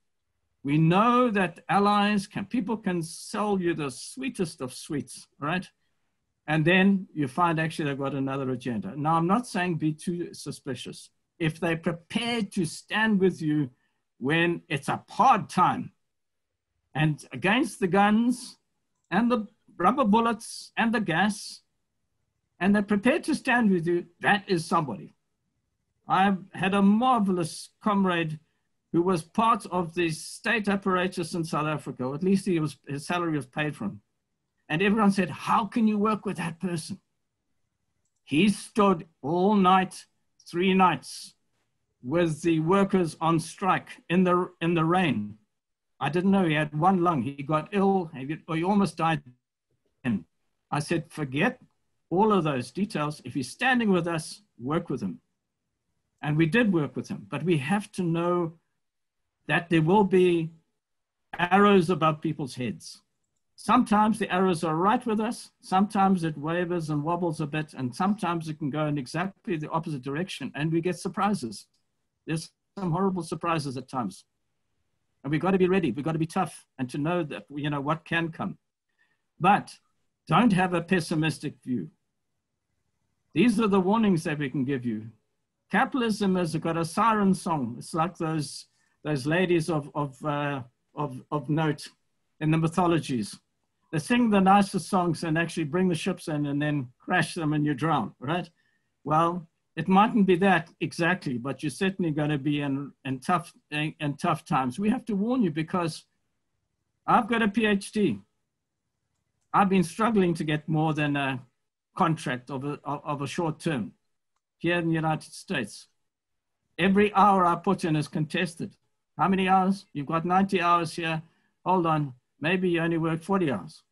We know that allies people can sell you the sweetest of sweets, right? And then you find actually they've got another agenda. Now, I'm not saying be too suspicious. If they're prepared to stand with you when it's a hard time and against the guns and the rubber bullets and the gas, and they're prepared to stand with you, that is somebody. I've had a marvelous comrade who was part of the state apparatus in South Africa, or at least his salary was paid from. And everyone said, how can you work with that person? He stood all night, 3 nights, with the workers on strike in the rain. I didn't know he had one lung. He got ill, he almost died. And I said, forget all of those details. If he's standing with us, work with him. And we did work with him, but we have to know that there will be arrows above people's heads. Sometimes the arrows are right with us, sometimes it wavers and wobbles a bit, and sometimes it can go in exactly the opposite direction, and we get surprises. There's some horrible surprises at times. And we've got to be ready, we've got to be tough, and to know that, you know, what can come. But don't have a pessimistic view. These are the warnings that we can give you. Capitalism has got a siren song. It's like those ladies of note in the mythologies. They sing the nicest songs and actually bring the ships in and then crash them and you drown, right? Well, it mightn't be that exactly, but you're certainly going to be in tough times. We have to warn you because I've got a PhD. I've been struggling to get more than a contract of a short term here in the United States. Every hour I put in is contested. How many hours? You've got 90 hours here. Hold on, maybe you only work 40 hours.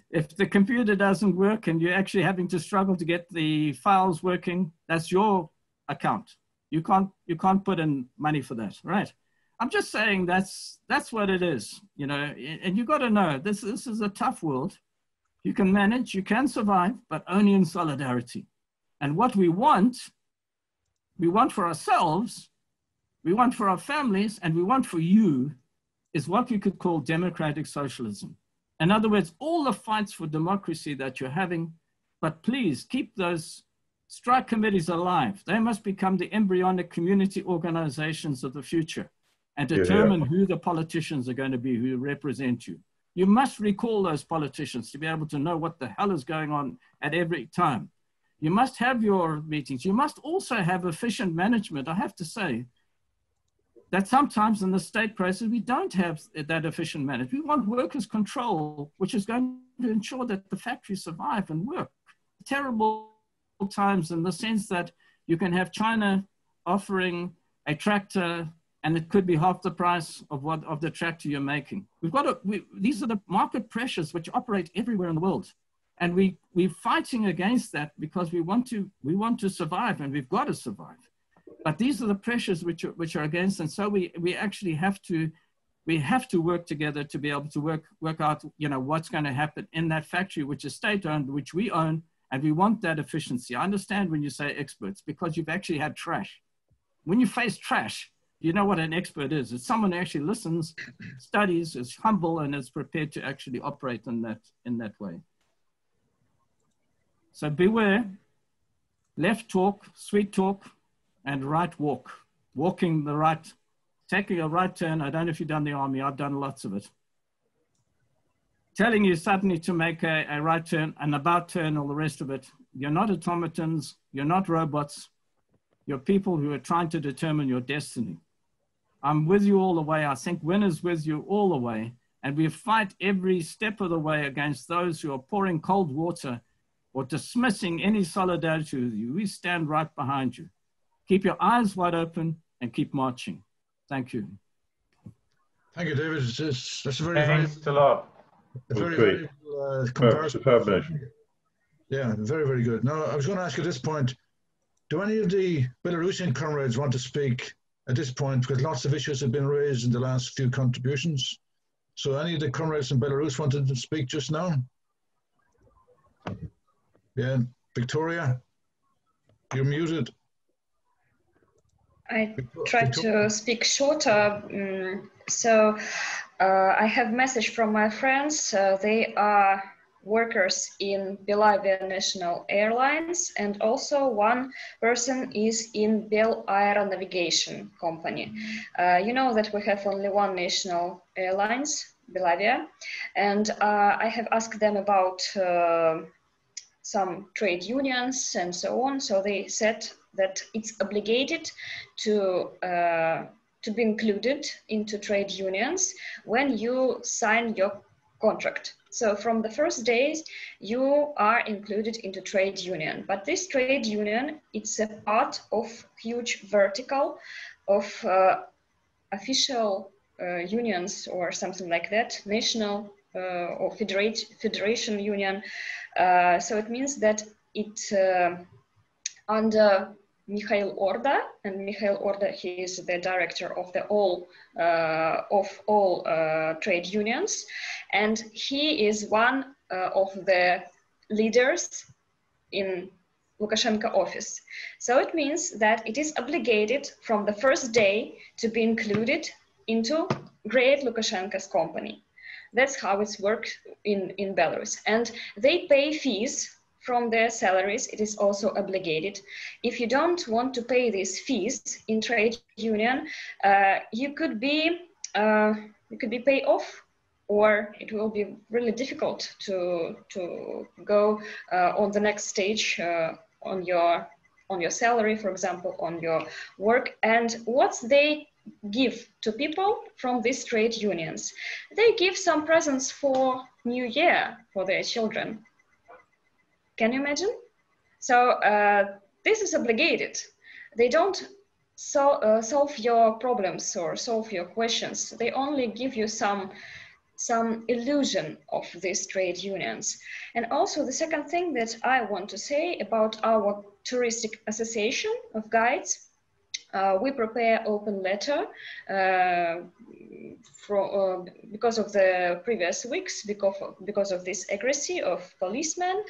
If the computer doesn't work and you're actually having to struggle to get the files working, that's your account. You can't put in money for that, right? I'm just saying that's what it is, you know, and you've got to know this is a tough world. You can manage, you can survive, but only in solidarity. And what we want for ourselves, we want for our families, and we want for you is what we could call democratic socialism. In other words, all the fights for democracy that you're having, but please keep those strike committees alive. They must become the embryonic community organizations of the future and determine who the politicians are going to be who represent you. You must recall those politicians to be able to know what the hell is going on at every time. You must have your meetings. You must also have efficient management. I have to say that sometimes in the state process, we don't have that efficient management. We want workers' control, which is going to ensure that the factories survive and work. Terrible times in the sense that you can have China offering a tractor and it could be half the price of the tractor you're making. These are the market pressures which operate everywhere in the world. And we're fighting against that because we want to survive, and we've got to survive. But these are the pressures which are against, and so we actually have to work together to be able to work out, you know, what's going to happen in that factory, which is state-owned, which we own, and we want that efficiency. I understand when you say experts, because you've actually had trash. When you face trash, you know what an expert is. It's someone who actually listens, studies, is humble, and is prepared to actually operate in that way. So beware, left talk, sweet talk, and right walk. Walking the right, taking a right turn. I don't know if you've done the army, I've done lots of it. Telling you suddenly to make a right turn, an about turn, all the rest of it. You're not automatons, you're not robots. You're people who are trying to determine your destiny. I'm with you all the way. I think Win is with you all the way. And we fight every step of the way against those who are pouring cold water or dismissing any solidarity with you. We stand right behind you. Keep your eyes wide open and keep marching. Thank you. Thank you, David. That's a very, Thanks a lot. very Great. valuable comparison. Superb measure. Yeah, very, very good. Now, I was going to ask you at this point, do any of the Belarusian comrades want to speak at this point? Because lots of issues have been raised in the last few contributions. So any of the comrades in Belarus wanted to speak just now? Yeah, Victoria, you're muted. I try to speak shorter. I have message from my friends. They are workers in Belarus National Airlines, and also one person is in Bel Air Navigation Company. You know that we have only one national airlines, Belavia, and I have asked them about some trade unions and so on. So they said that it's obligated to be included into trade unions when you sign your contract. So from the first days, you are included into trade union. But this trade union, it's a part of huge vertical of official unions or something like that, national or federation union. So it means that it under Mikhail Orda, and Mikhail Orda, he is the director of all trade unions, and he is one of the leaders in Lukashenko office. So it means that it is obligated from the first day to be included into Great Lukashenko's company. That's how it's worked in Belarus. And they pay fees from their salaries. It is also obligated. If you don't want to pay these fees in trade union, you could be paid off, or it will be really difficult to go on the next stage on your salary, for example, on your work. And what they give to people from these trade unions, they give some presents for New Year for their children. Can you imagine? So this is obligated. They don't solve your problems or solve your questions. They only give you some illusion of these trade unions. And also the second thing that I want to say about our touristic association of guides, we prepare open letter because of the previous weeks, because of this aggressivity of policemen.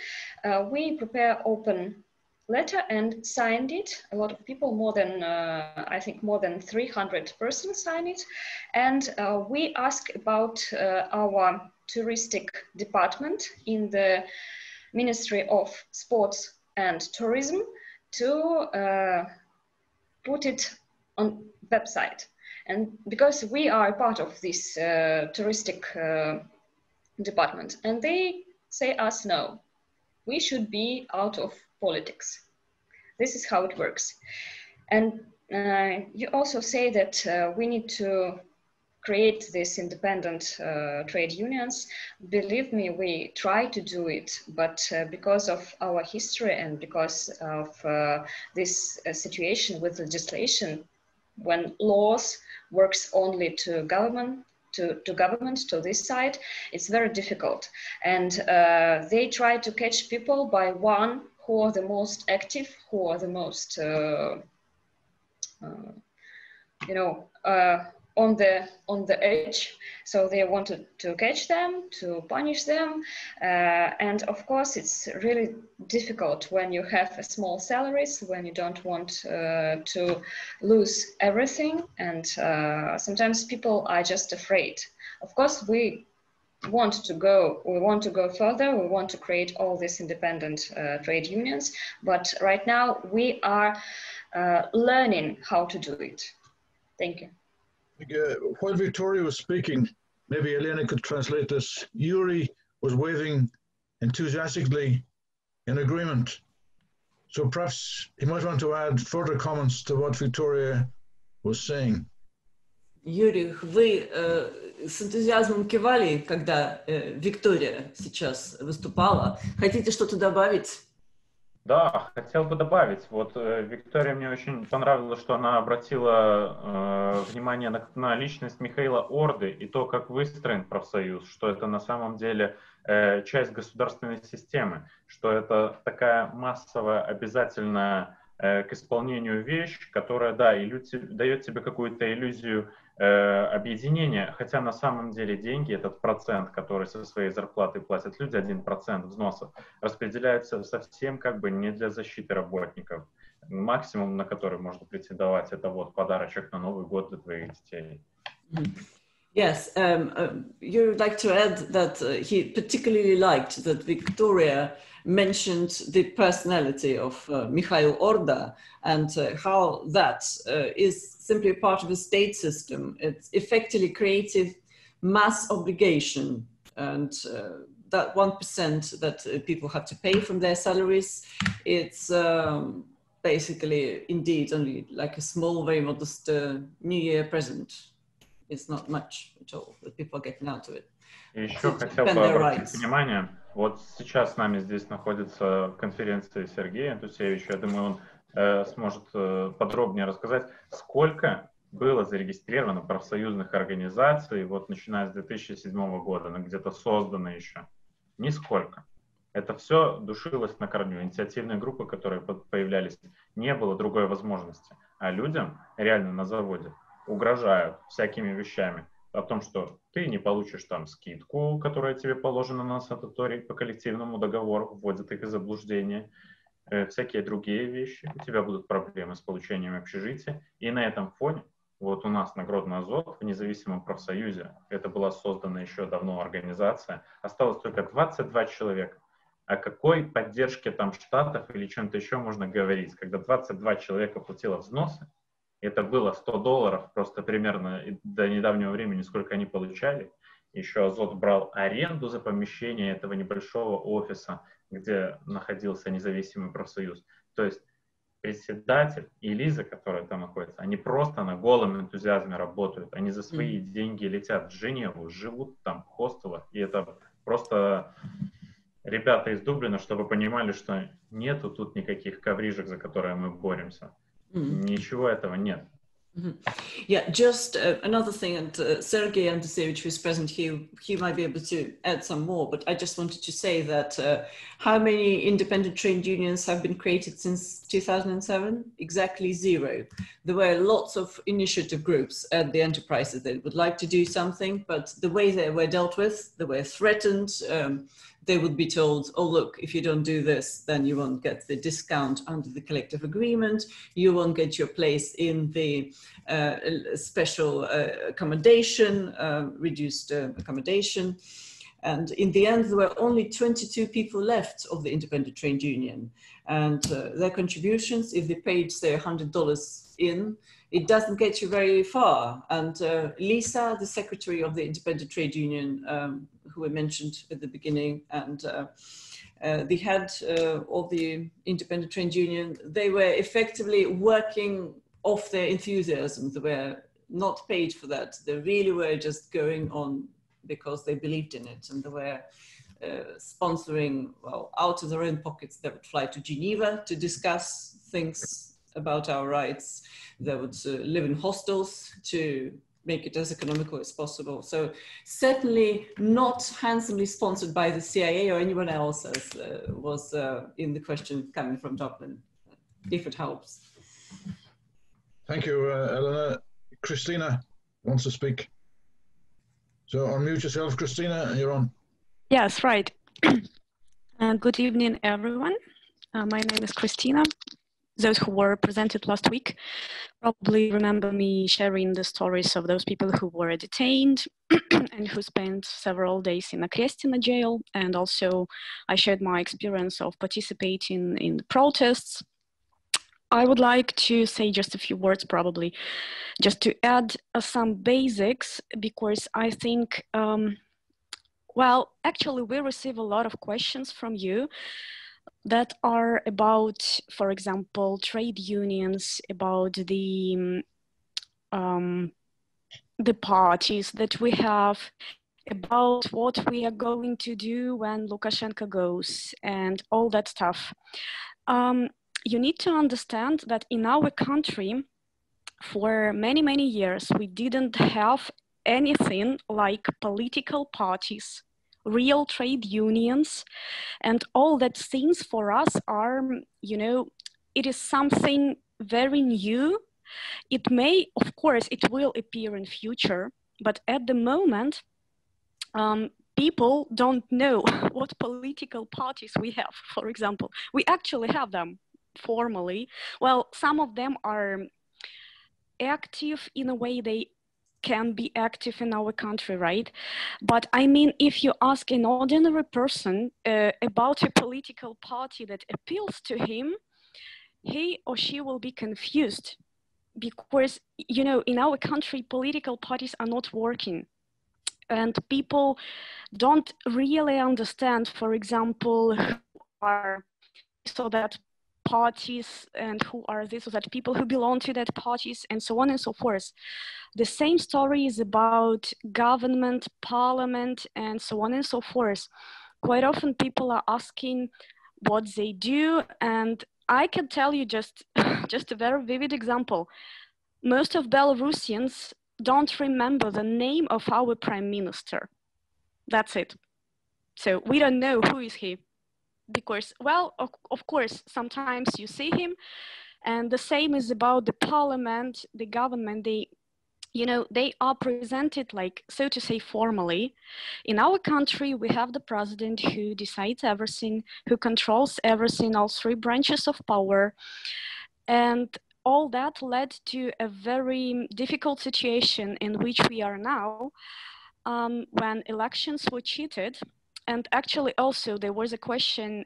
We prepare open letter and signed it. A lot of people, more than I think more than 300 persons signed it. And we ask about our touristic department in the Ministry of Sports and Tourism to put it on website. And because we are a part of this touristic department, and they say us, no, we should be out of politics. This is how it works. And you also say that we need to create this independent trade unions. Believe me, we try to do it, but because of our history and because of this situation with legislation, when laws works only to government, to government, to this side, it's very difficult. And they try to catch people by one who are the most active, who are the most, on the edge. So they wanted to catch them, to punish them. And of course, it's really difficult when you have small salaries, when you don't want to lose everything. And sometimes people are just afraid. Of course, we want to go further. We want to create all these independent trade unions. But right now we are learning how to do it. Thank you. While Victoria was speaking, maybe Elena could translate this. Yuri was waving enthusiastically in agreement. So perhaps he might want to add further comments to what Victoria was saying. Юрий, вы с энтузиазмом кивали, когда Виктория сейчас выступала. Хотите что-то добавить? Да, хотел бы добавить. Вот Виктория, мне очень понравилось, что она обратила внимание на личность Михаила Орды и то, как выстроен профсоюз, что это на самом деле часть государственной системы, что это такая массовая, обязательная к исполнению вещь, которая, да, дает тебе какую-то иллюзию объединения, хотя на самом деле деньги, этот процент, который со своей зарплаты платят люди, 1% взносов, распределяется совсем как бы не для защиты работников. Максимум, на который можно претендовать, это вот подарочек на Новый год для твоих детей. Yes, you would like to add that he particularly liked that Victoria mentioned the personality of Mikhail Orda and how that is simply part of a state system. It's effectively created mass obligation, and that 1% that people have to pay from their salaries, it's basically indeed only like a small, very modest New Year present. It's not much at all, but people are getting out of it. И еще хотел бы обратить внимание, вот сейчас с нами здесь находится конференция Сергея Антусевича, я думаю, он сможет подробнее рассказать, сколько было зарегистрировано профсоюзных организаций, вот начиная с 2007 года, но где-то создано еще. Нисколько. Это все душилось на корню. Инициативные группы, которые появлялись, не было другой возможности. А людям реально на заводе угрожают всякими вещами о том, что ты не получишь там скидку, которая тебе положена на санаторий по коллективному договору, вводят их в заблуждение, всякие другие вещи, у тебя будут проблемы с получением общежития. И на этом фоне вот у нас на Гродно Азот в независимом профсоюзе, это была создана еще давно организация, осталось только 22 человека. О какой поддержке там штатов или чем-то еще можно говорить, когда 22 человека платило взносы? Это было $100 просто примерно до недавнего времени, сколько они получали. Еще Азот брал аренду за помещение этого небольшого офиса, где находился независимый профсоюз. То есть председатель и Лиза, которая там находится, они просто на голом энтузиазме работают. Они за свои деньги летят в Женеву, живут там в хостелах. И это просто ребята из Дублина, чтобы понимали, что нету тут никаких коврижек, за которые мы боремся. Ничего этого нет. Yeah, just another thing, and Sergei Andrusevich, who's present here, he might be able to add some more, but I just wanted to say that how many independent trade unions have been created since 2007? Exactly 0. There were lots of initiative groups at the enterprises that would like to do something, but the way they were dealt with, they were threatened. They would be told, oh, look, if you don't do this, then you won't get the discount under the collective agreement. You won't get your place in the special accommodation, reduced accommodation. And in the end, there were only 22 people left of the independent trade union. And their contributions, if they paid, say, $100 in, it doesn't get you very far. And Lisa, the secretary of the independent trade union, who I mentioned at the beginning, and the head of the independent trade union, they were effectively working off their enthusiasm. They were not paid for that. They really were just going on because they believed in it, and they were sponsoring, well, out of their own pockets. They would fly to Geneva to discuss things about our rights. They would live in hostels to make it as economical as possible. So certainly not handsomely sponsored by the CIA or anyone else, as was in the question coming from Dublin, if it helps. Thank you, Elena. Christina wants to speak. So unmute yourself, Christina, and you're on. Yes, right. Good evening, everyone. My name is Christina. Those who were presented last week probably remember me sharing the stories of those people who were detained and who spent several days in Okrestina jail. And also I shared my experience of participating in the protests. I would like to say just a few words, probably, just to add some basics, because I think, well, actually, we receive a lot of questions from you that are about, for example, trade unions, about the parties that we have, about what we are going to do when Lukashenko goes, and all that stuff. You need to understand that in our country, for many, many years, we didn't have anything like political parties, real trade unions, and all that things for us are, you know, it is something very new. It may, of course, it will appear in future, but at the moment, people don't know what political parties we have, for example. We actually have them formally. Well, some of them are active in a way they can be active in our country, right? But I mean, if you ask an ordinary person about a political party that appeals to him, he or she will be confused because, you know, in our country, political parties are not working. And people don't really understand, for example, who are so that parties and who are this or that people who belong to that parties and so on and so forth. The same story is about government, parliament, and so on and so forth. Quite often people are asking what they do, and I can tell you just a very vivid example. Most of Belarusians don't remember the name of our prime minister. That's it. So we don't know who is he. Because, well, of course, sometimes you see him, and the same is about the parliament, the government. They, you know, they are presented like, so to say, formally. In our country, we have the president who decides everything, who controls everything, all three branches of power. And all that led to a very difficult situation in which we are now, when elections were cheated. And actually also there was a question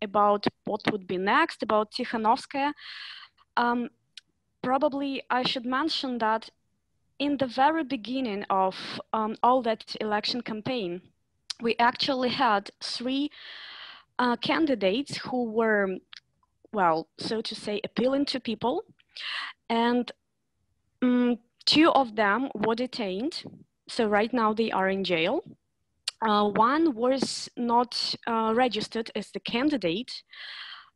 about what would be next, about Tikhanovskaya. Probably I should mention that in the very beginning of all that election campaign, we actually had three candidates who were, well, so to say, appealing to people. And two of them were detained. So right now they are in jail. One was not registered as the candidate.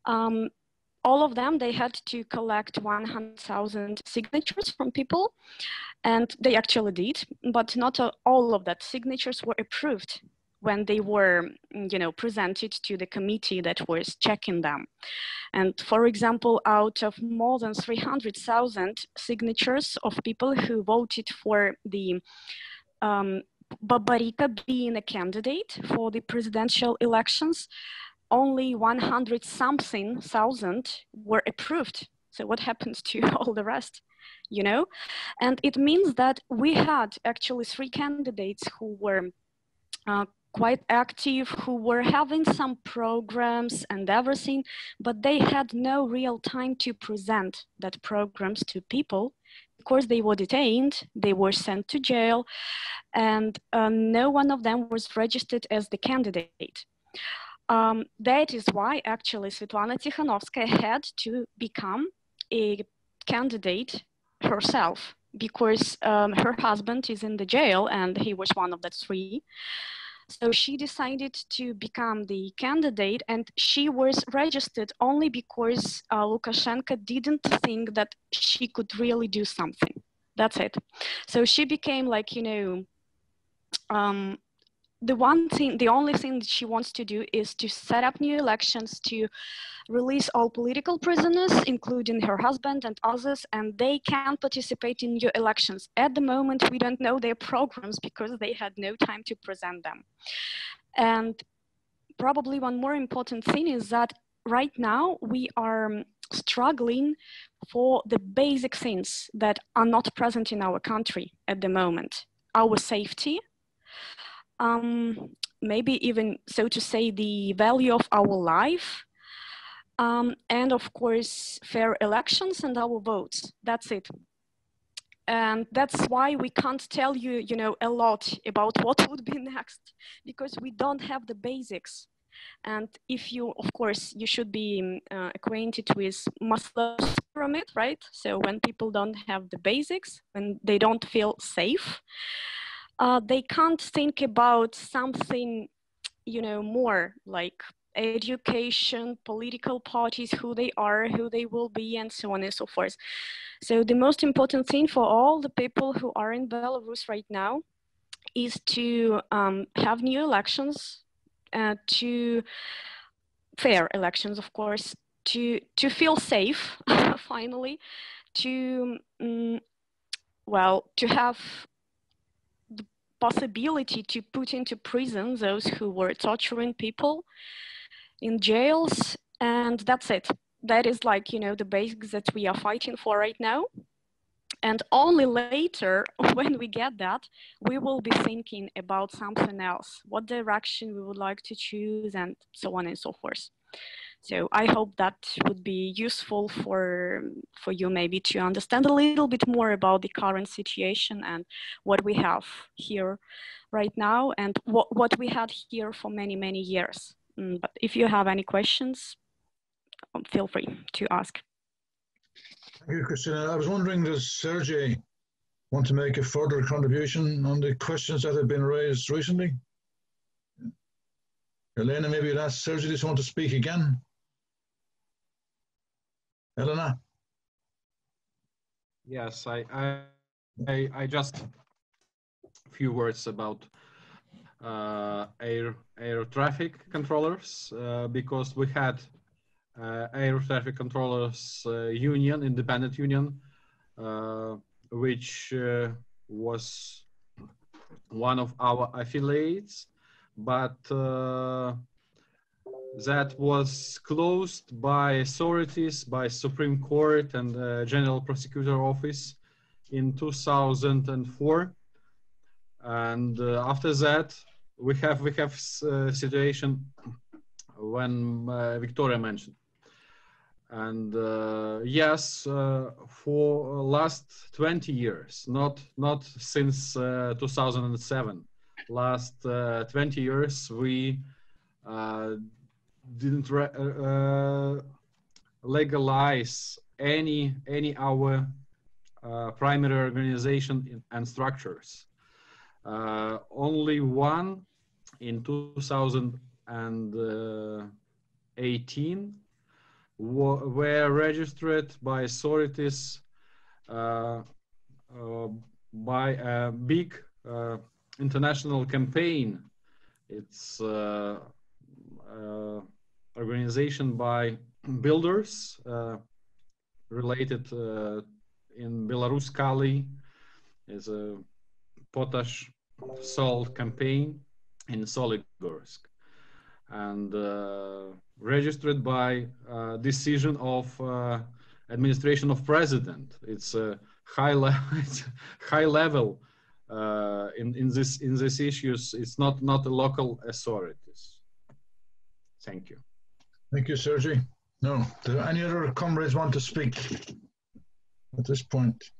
All of them, they had to collect 100,000 signatures from people, and they actually did, but not all of that signatures were approved when they were, you know, presented to the committee that was checking them. And for example, out of more than 300,000 signatures of people who voted for the Babarika being a candidate for the presidential elections, only 100-something thousand were approved. So what happens to all the rest, you know? And it means that we had actually three candidates who were quite active, who were having some programs and everything, but they had no real time to present that programs to people because they were detained, they were sent to jail, and no one of them was registered as the candidate. That is why actually Svetlana Tikhanovskaya had to become a candidate herself, because her husband is in the jail and he was one of the three. So she decided to become the candidate, and she was registered only because Lukashenko didn't think that she could really do something. That's it. So she became like, you know, the only thing that she wants to do is to set up new elections, to release all political prisoners, including her husband and others, and they can participate in new elections. At the moment, we don't know their programs because they had no time to present them. And probably one more important thing is that right now we are struggling for the basic things that are not present in our country at the moment. Our safety, maybe even, so to say, the value of our life, and of course, fair elections and our votes. That's it. And that's why we can't tell you, you know, a lot about what would be next, because we don't have the basics. And if you, of course, you should be acquainted with Maslow's pyramid, right? So when people don't have the basics, when they don't feel safe, they can't think about something, you know, more like education, political parties, who they are, who they will be, and so on and so forth. So the most important thing for all the people who are in Belarus right now is to have new elections, to fair elections, of course, to feel safe, finally, to, well, to have the possibility to put into prison those who were torturing people in jails, and that's it. That is like, you know, the basics that we are fighting for right now. And only later, when we get that, we will be thinking about something else, what direction we would like to choose, and so on and so forth. So I hope that would be useful for you maybe to understand a little bit more about the current situation and what we have here right now and what we had here for many, many years. But if you have any questions, feel free to ask. Thank you, Christina. I was wondering, does Sergey want to make a further contribution on the questions that have been raised recently? Elena, maybe you'd ask Sergey, does he want to speak again? Elena? Yes, I just a few words about air traffic controllers, because we had air traffic controllers union, independent union, which was one of our affiliates, but that was closed by authorities, by Supreme Court and General Prosecutor Office in 2004. And after that, we have situation when Victoria mentioned. And yes, for last 20 years, not since 2007, last 20 years, we didn't legalize any our primary organization and structures. Only one in 2018 were registered by authorities by a big international campaign. It's organization by builders related in Belarus. Kali is a potash salt campaign in Soligorsk, and registered by decision of administration of president. It's a high level in this issues. It's not the local authorities. Thank you. Thank you, Sergey. No, do any other comrades want to speak at this point?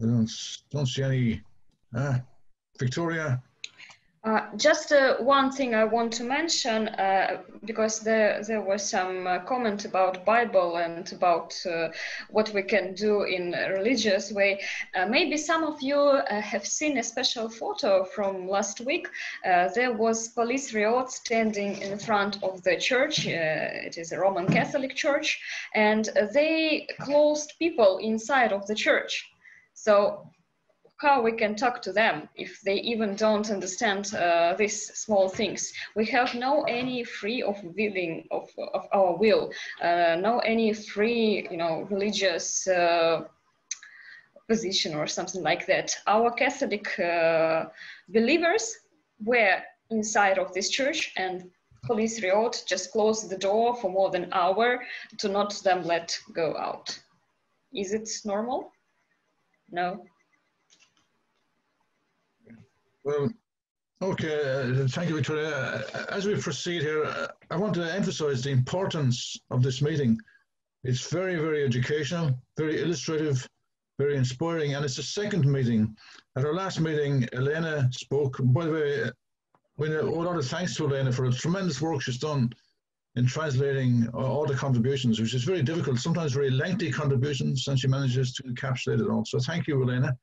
I don't see any. Victoria? Just one thing I want to mention, because there was some comment about Bible and about what we can do in a religious way. Maybe some of you have seen a special photo from last week. There was police riot standing in front of the church. It is a Roman Catholic church, and they closed people inside of the church. So how we can talk to them if they even don't understand these small things. We have no any free of willing of our will, no any free, religious position or something like that. Our Catholic believers were inside of this church, and police riot just closed the door for more than an hour to not them let go out. Is it normal? No. Well, okay, thank you, Victoria. As we proceed here, I want to emphasize the importance of this meeting. It's very, very educational, very illustrative, very inspiring, and it's the second meeting. At our last meeting, Elena spoke. By the way, we owe a lot of thanks to Elena for the tremendous work she's done in translating all the contributions, which is very difficult, sometimes very lengthy contributions, and she manages to encapsulate it all. So thank you, Elena,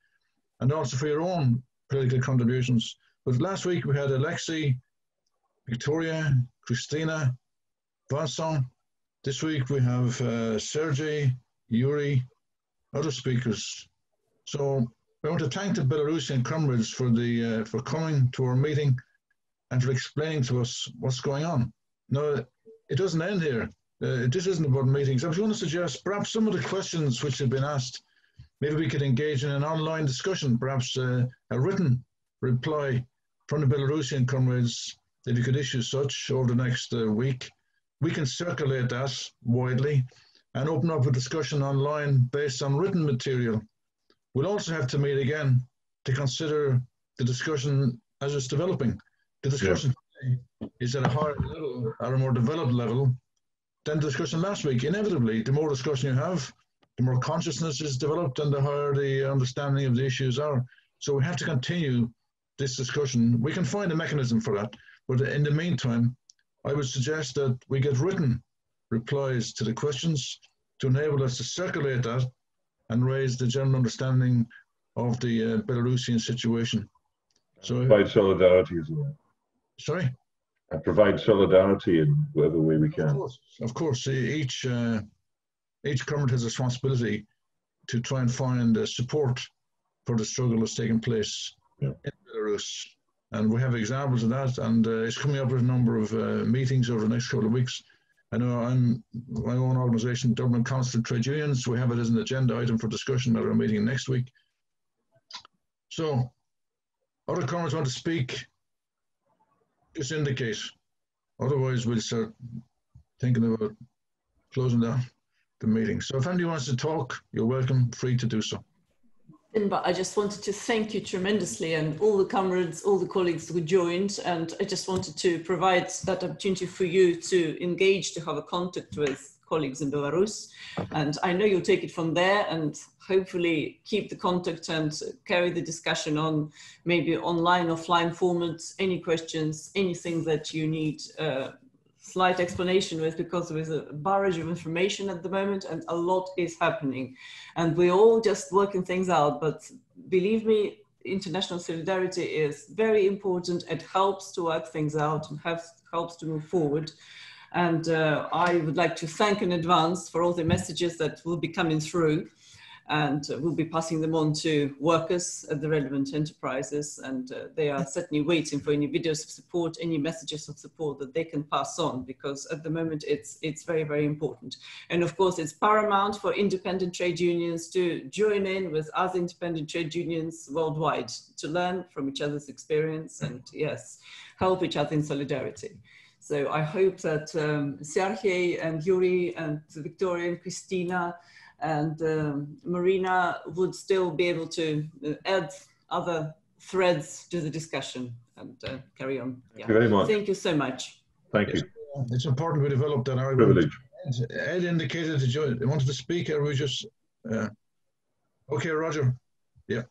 and also for your own political contributions. But last week we had Alexei, Victoria, Christina, Vincent. This week we have Sergey, Yuri, other speakers. So I want to thank the Belarusian comrades for coming to our meeting and for explaining to us what's going on. No, it doesn't end here. This isn't about meetings. I was going to suggest perhaps some of the questions which have been asked, maybe we could engage in an online discussion, perhaps a written reply from the Belarusian comrades, if you could issue such over the next week. We can circulate that widely and open up a discussion online based on written material. We'll also have to meet again to consider the discussion as it's developing. The discussion today is at a higher level, at a more developed level than the discussion last week. Inevitably, the more discussion you have, the more consciousness is developed and the higher the understanding of the issues are. So we have to continue this discussion. We can find a mechanism for that. But in the meantime, I would suggest that we get written replies to the questions to enable us to circulate that and raise the general understanding of the Belarusian situation. So provide solidarity as well. Sorry? And provide solidarity in whatever way we can. Of course. Each comrade has a responsibility to try and find support for the struggle that's taking place in Belarus. And we have examples of that, and it's coming up with a number of meetings over the next couple of weeks. I know my own organisation, Dublin Council of Trade Unions, we have it as an agenda item for discussion at our meeting next week. So, other comrades want to speak, just indicate. Otherwise, we'll start thinking about closing down the meeting. So if anybody wants to talk, you're welcome, free to do so. But I just wanted to thank you tremendously and all the comrades, all the colleagues who joined. And I just wanted to provide that opportunity for you to engage, to have a contact with colleagues in Belarus. And I know you'll take it from there and hopefully keep the contact and carry the discussion on maybe online, offline formats, any questions, anything that you need slight explanation with, because there is a barrage of information at the moment and a lot is happening and we're all just working things out. But believe me, international solidarity is very important. It helps to work things out and helps to move forward. And I would like to thank in advance for all the messages that will be coming through, and we'll be passing them on to workers at the relevant enterprises. And they are certainly waiting for any videos of support, any messages of support that they can pass on, because at the moment it's very, very important. And of course, it's paramount for independent trade unions to join in with other independent trade unions worldwide to learn from each other's experience and, yes, help each other in solidarity. So I hope that Sergey and Yuri and Victoria and Christina and Marina would still be able to add other threads to the discussion and carry on. Thank you very much. Thank you so much. Thank you. It's important we develop that argument. Privilege. Ed indicated that he wanted to speak, or we just... okay, Roger. Yeah.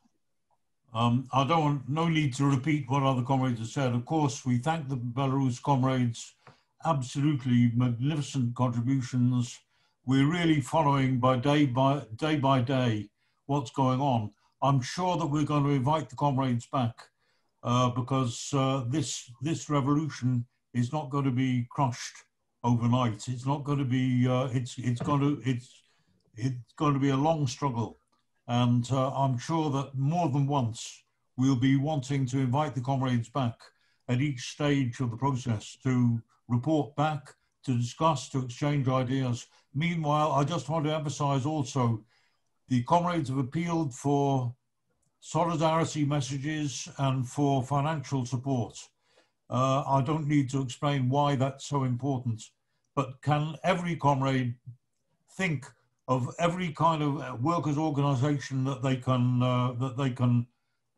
I don't want, no need to repeat what other comrades have said. Of course, we thank the Belarus comrades, absolutely magnificent contributions. We're really following day by day what's going on. I'm sure that we're going to invite the comrades back because this revolution is not going to be crushed overnight. It's not going to be. It's going to be a long struggle, and I'm sure that more than once we'll be wanting to invite the comrades back at each stage of the process to report back, to discuss, to exchange ideas. Meanwhile, I just want to emphasize also the comrades have appealed for solidarity messages and for financial support. I don't need to explain why that's so important, but can every comrade think of every kind of workers' organization that they can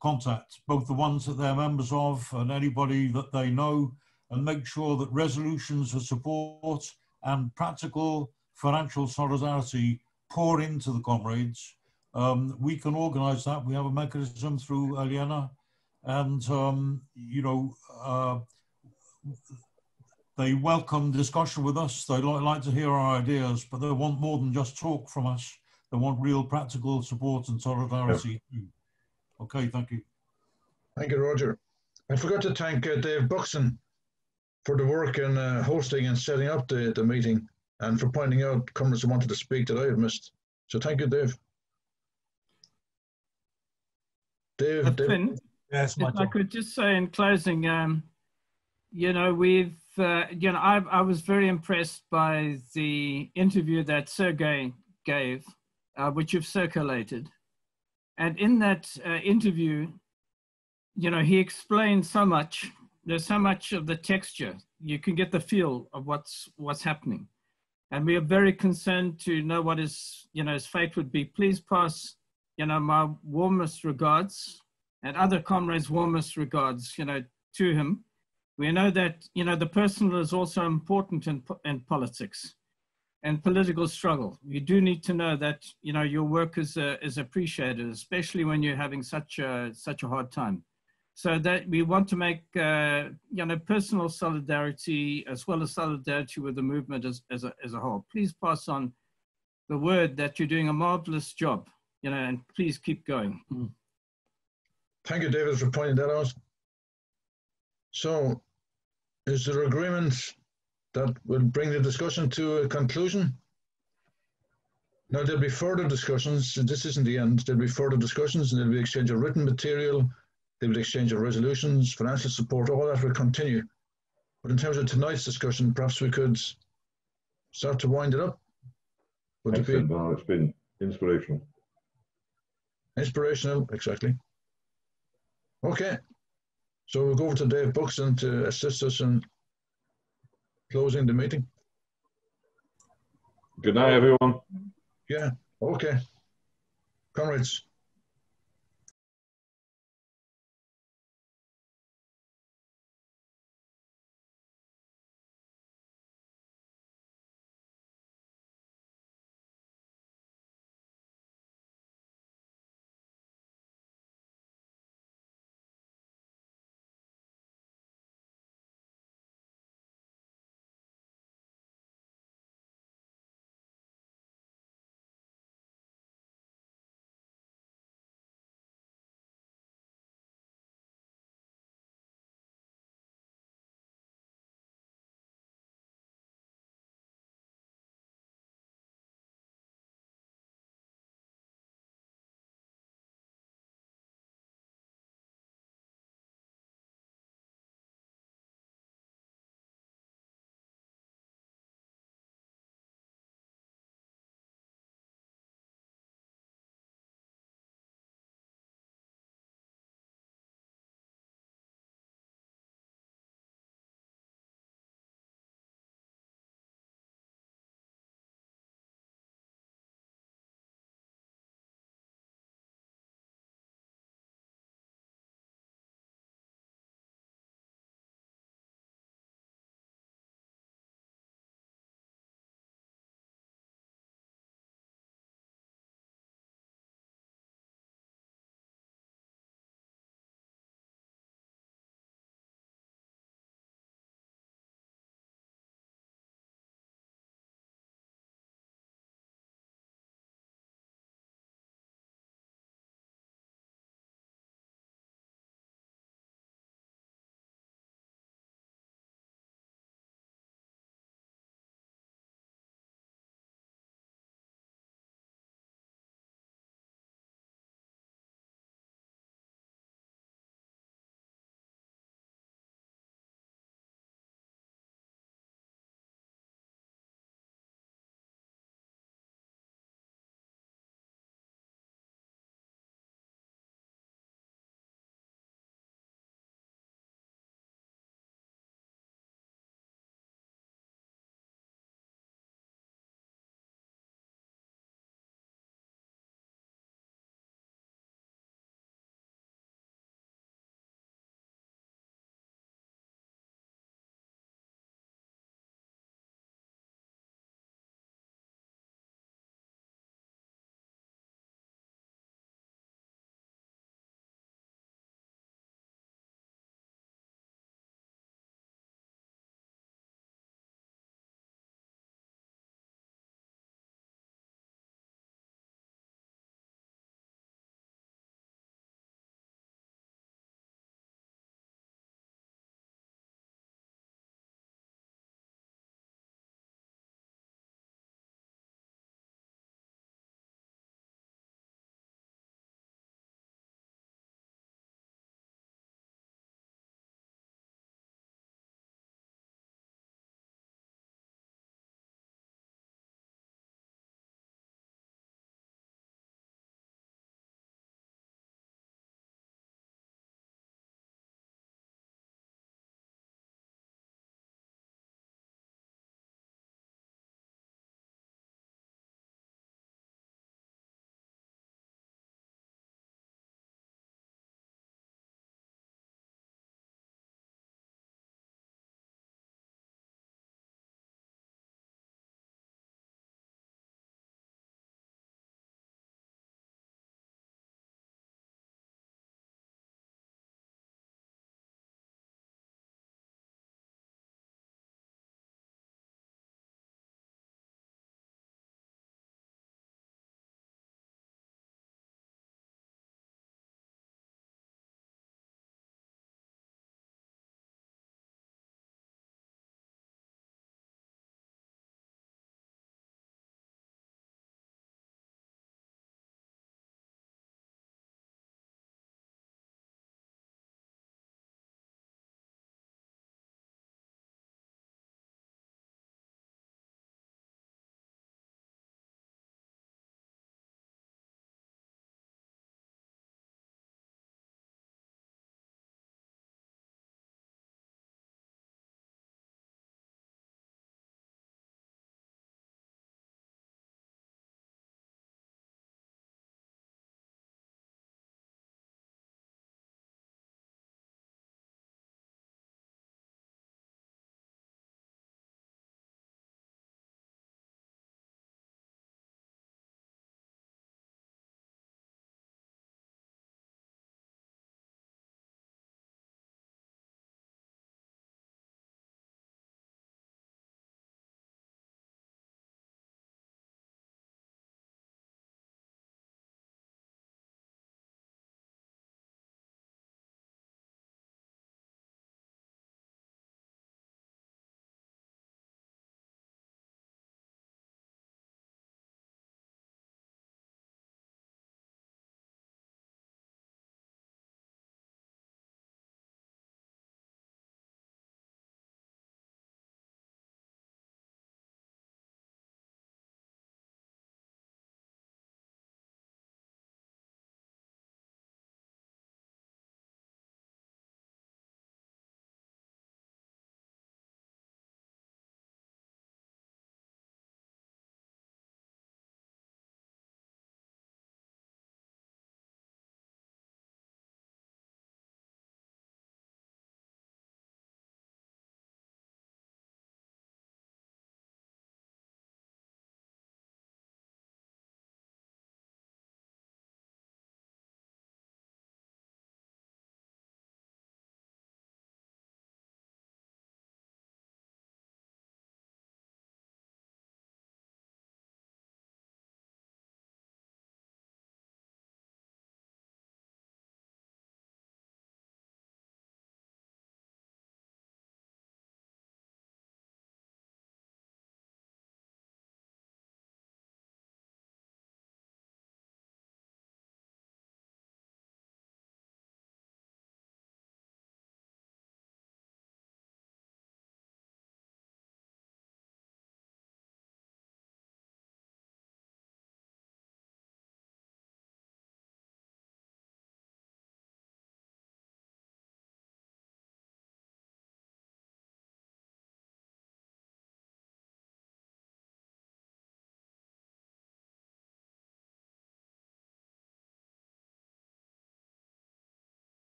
contact, both the ones that they're members of and anybody that they know, and make sure that resolutions of support and practical financial solidarity pour into the comrades. We can organize that. We have a mechanism through Aliena, and you know, they welcome discussion with us. They like to hear our ideas, but they want more than just talk from us. They want real practical support and solidarity. Yeah. Okay, thank you. Thank you, Roger. I forgot to thank Dave Buxton for the work in hosting and setting up the meeting, and for pointing out comrades who wanted to speak that I had missed. So thank you, Dave. Dave. Finn, yes, if I could just say in closing, you know, we've, you know, I was very impressed by the interview that Sergey gave, which you've circulated. And in that interview, you know, he explained so much. There's so much of the texture. You can get the feel of what's happening. And we are very concerned to know what his, you know, his fate would be. Please pass, you know, my warmest regards and other comrades' warmest regards, you know, to him. We know that, you know, the personal is also important in politics and political struggle. You do need to know that, you know, your work is appreciated, especially when you're having such a hard time. So that we want to make, you know, personal solidarity as well as solidarity with the movement as a whole. Please pass on the word that you're doing a marvelous job, you know, and please keep going. Thank you, David, for pointing that out. So, is there agreement that will bring the discussion to a conclusion? Now, there'll be further discussions. This isn't the end. There'll be further discussions, and there'll be exchange of written material. There'll be exchange of resolutions, financial support, all that will continue. But in terms of tonight's discussion, perhaps we could start to wind it up. Thanks, Finbar. It's been inspirational. Inspirational, exactly. Okay. So we'll go over to Dave Buxton to assist us in closing the meeting. Good night, everyone. Yeah, okay. Comrades.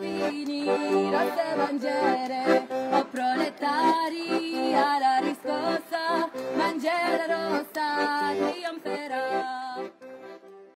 fini, rosse bandiere, o proletari alla